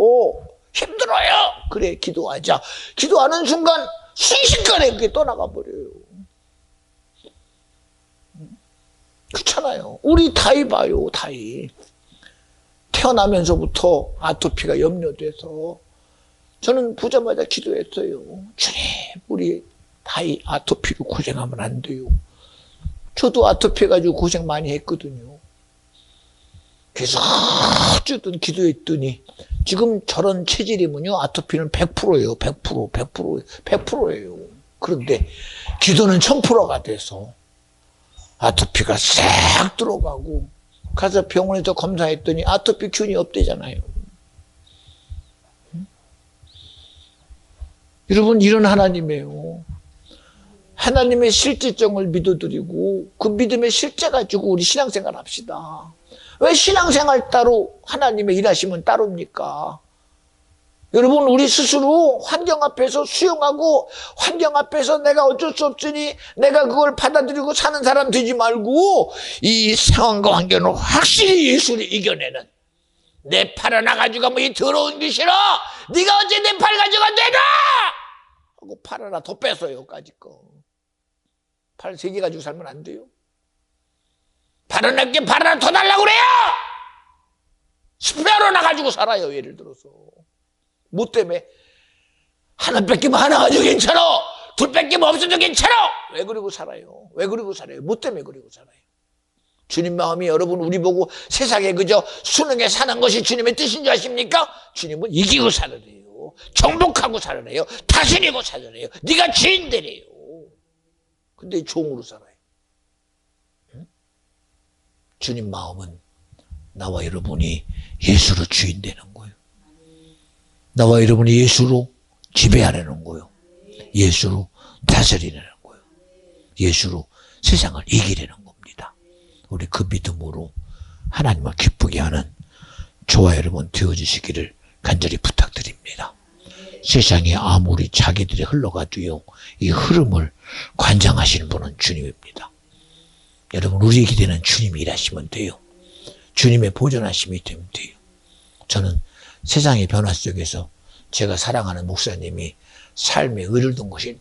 힘들어요. 그래 기도하자. 기도하는 순간 순식간에 그게 떠나가 버려요. 그렇잖아요. 우리 다이 봐요. 다이. 태어나면서부터 아토피가 염려돼서 저는 보자마자 기도했어요. 주님, 우리 다이 아토피로 고생하면 안 돼요. 저도 아토피 해가지고 고생 많이 했거든요. 그래서 어쨌든 기도했더니 지금 저런 체질이면요 아토피는 100%예요. 100%예요. 그런데 기도는 1000%가 돼서 아토피가 싹 들어가고 가서 병원에서 검사했더니 아토피 균이 없대잖아요. 여러분 이런 하나님이에요. 하나님의 실제성을 믿어드리고 그 믿음의 실제 가지고 우리 신앙생활 합시다. 왜 신앙생활 따로 하나님의 일하시면 따로입니까? 여러분 우리 스스로 환경 앞에서 수용하고 환경 앞에서 내가 어쩔 수 없으니 내가 그걸 받아들이고 사는 사람 되지 말고 이 상황과 환경을 확실히 예수를 이겨내는 내 팔 하나 가져가면 이 더러운 게 싫어 네가 어째 내 팔 가져가 내놔 하고 팔 하나 더 뺏어요. 까짓 거 팔 3개 가지고 살면 안 돼요. 팔 하나께 팔 하나 더 달라고 그래요. 스페어로 나가지고 살아요. 예를 들어서 뭐 때문에 하나 뺏기면 하나 가지고 괜찮아 둘 뺏기면 없어도 괜찮아 왜 그러고 살아요? 왜 그러고 살아요? 뭐 때문에 그러고 살아요? 주님 마음이 여러분 우리 보고 세상에 그저 수능에 사는 것이 주님의 뜻인 줄 아십니까? 주님은 이기고 살으래요. 정복하고 살으래요. 다스리고 살으래요. 네가 주인 되래요. 근데 종으로 살아요. 응? 주님 마음은 나와 여러분이 예수로 주인 되는 거예요. 나와 여러분이 예수로 지배하려는 거예요. 예수로 다스리려는 거예요. 예수로 세상을 이기려는 겁니다. 우리 그 믿음으로 하나님을 기쁘게 하는 저와 여러분 되어주시기를 간절히 부탁드립니다. 세상에 아무리 자기들이 흘러가도요 이 흐름을 관장하시는 분은 주님입니다. 여러분 우리의 기대는 주님이 일하시면 돼요. 주님의 보존하심이 되면 돼요. 저는 세상의 변화 속에서 제가 사랑하는 목사님이 삶에 의를 둔 것이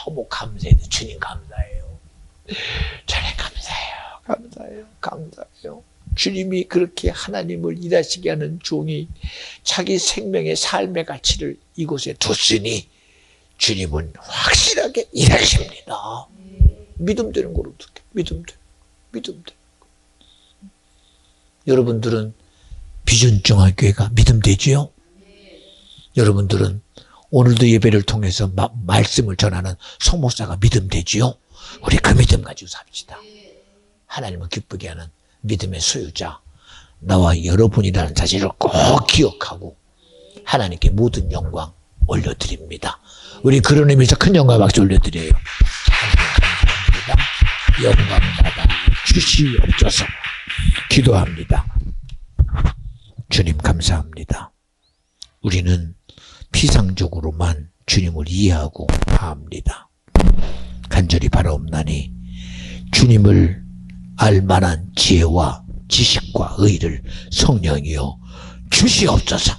너무 감사해요. 주님 감사해요. 주님 감사해요. 주님이 그렇게 하나님을 일하시게 하는 종이 자기 생명의 삶의 가치를 이곳에 뒀으니 주님은 확실하게 일하십니다. 믿음 되는 거로 어떻게? 믿음 되는 거. 여러분들은 비전중앙교회가 믿음 되지요? 여러분들은 오늘도 예배를 통해서 말씀을 전하는 성목사가 믿음 되지요? 우리 그 믿음 가지고 삽시다. 하나님을 기쁘게 하는 믿음의 소유자 나와 여러분이라는 사실을 꼭 기억하고 하나님께 모든 영광 올려드립니다. 우리 그런 의미에서 큰 영광 박수 올려드려요. 감사합니다. 영광 받아 주시옵소서. 기도합니다. 주님 감사합니다. 우리는 피상적으로만 주님을 이해하고 합니다. 간절히 바라옵나니 주님을 알만한 지혜와 지식과 의를 성령이여 주시옵소서.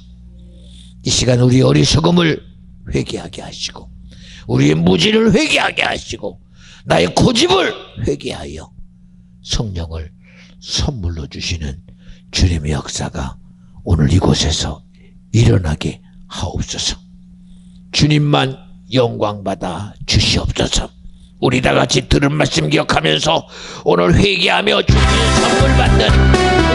이 시간 우리 어리석음을 회개하게 하시고 우리의 무지를 회개하게 하시고 나의 고집을 회개하여 성령을 선물로 주시는 주님의 역사가 오늘 이곳에서 일어나게 하옵소서. 주님만 영광받아 주시옵소서. 우리 다 같이 들은 말씀 기억하면서 오늘 회개하며 주님의 선물 받는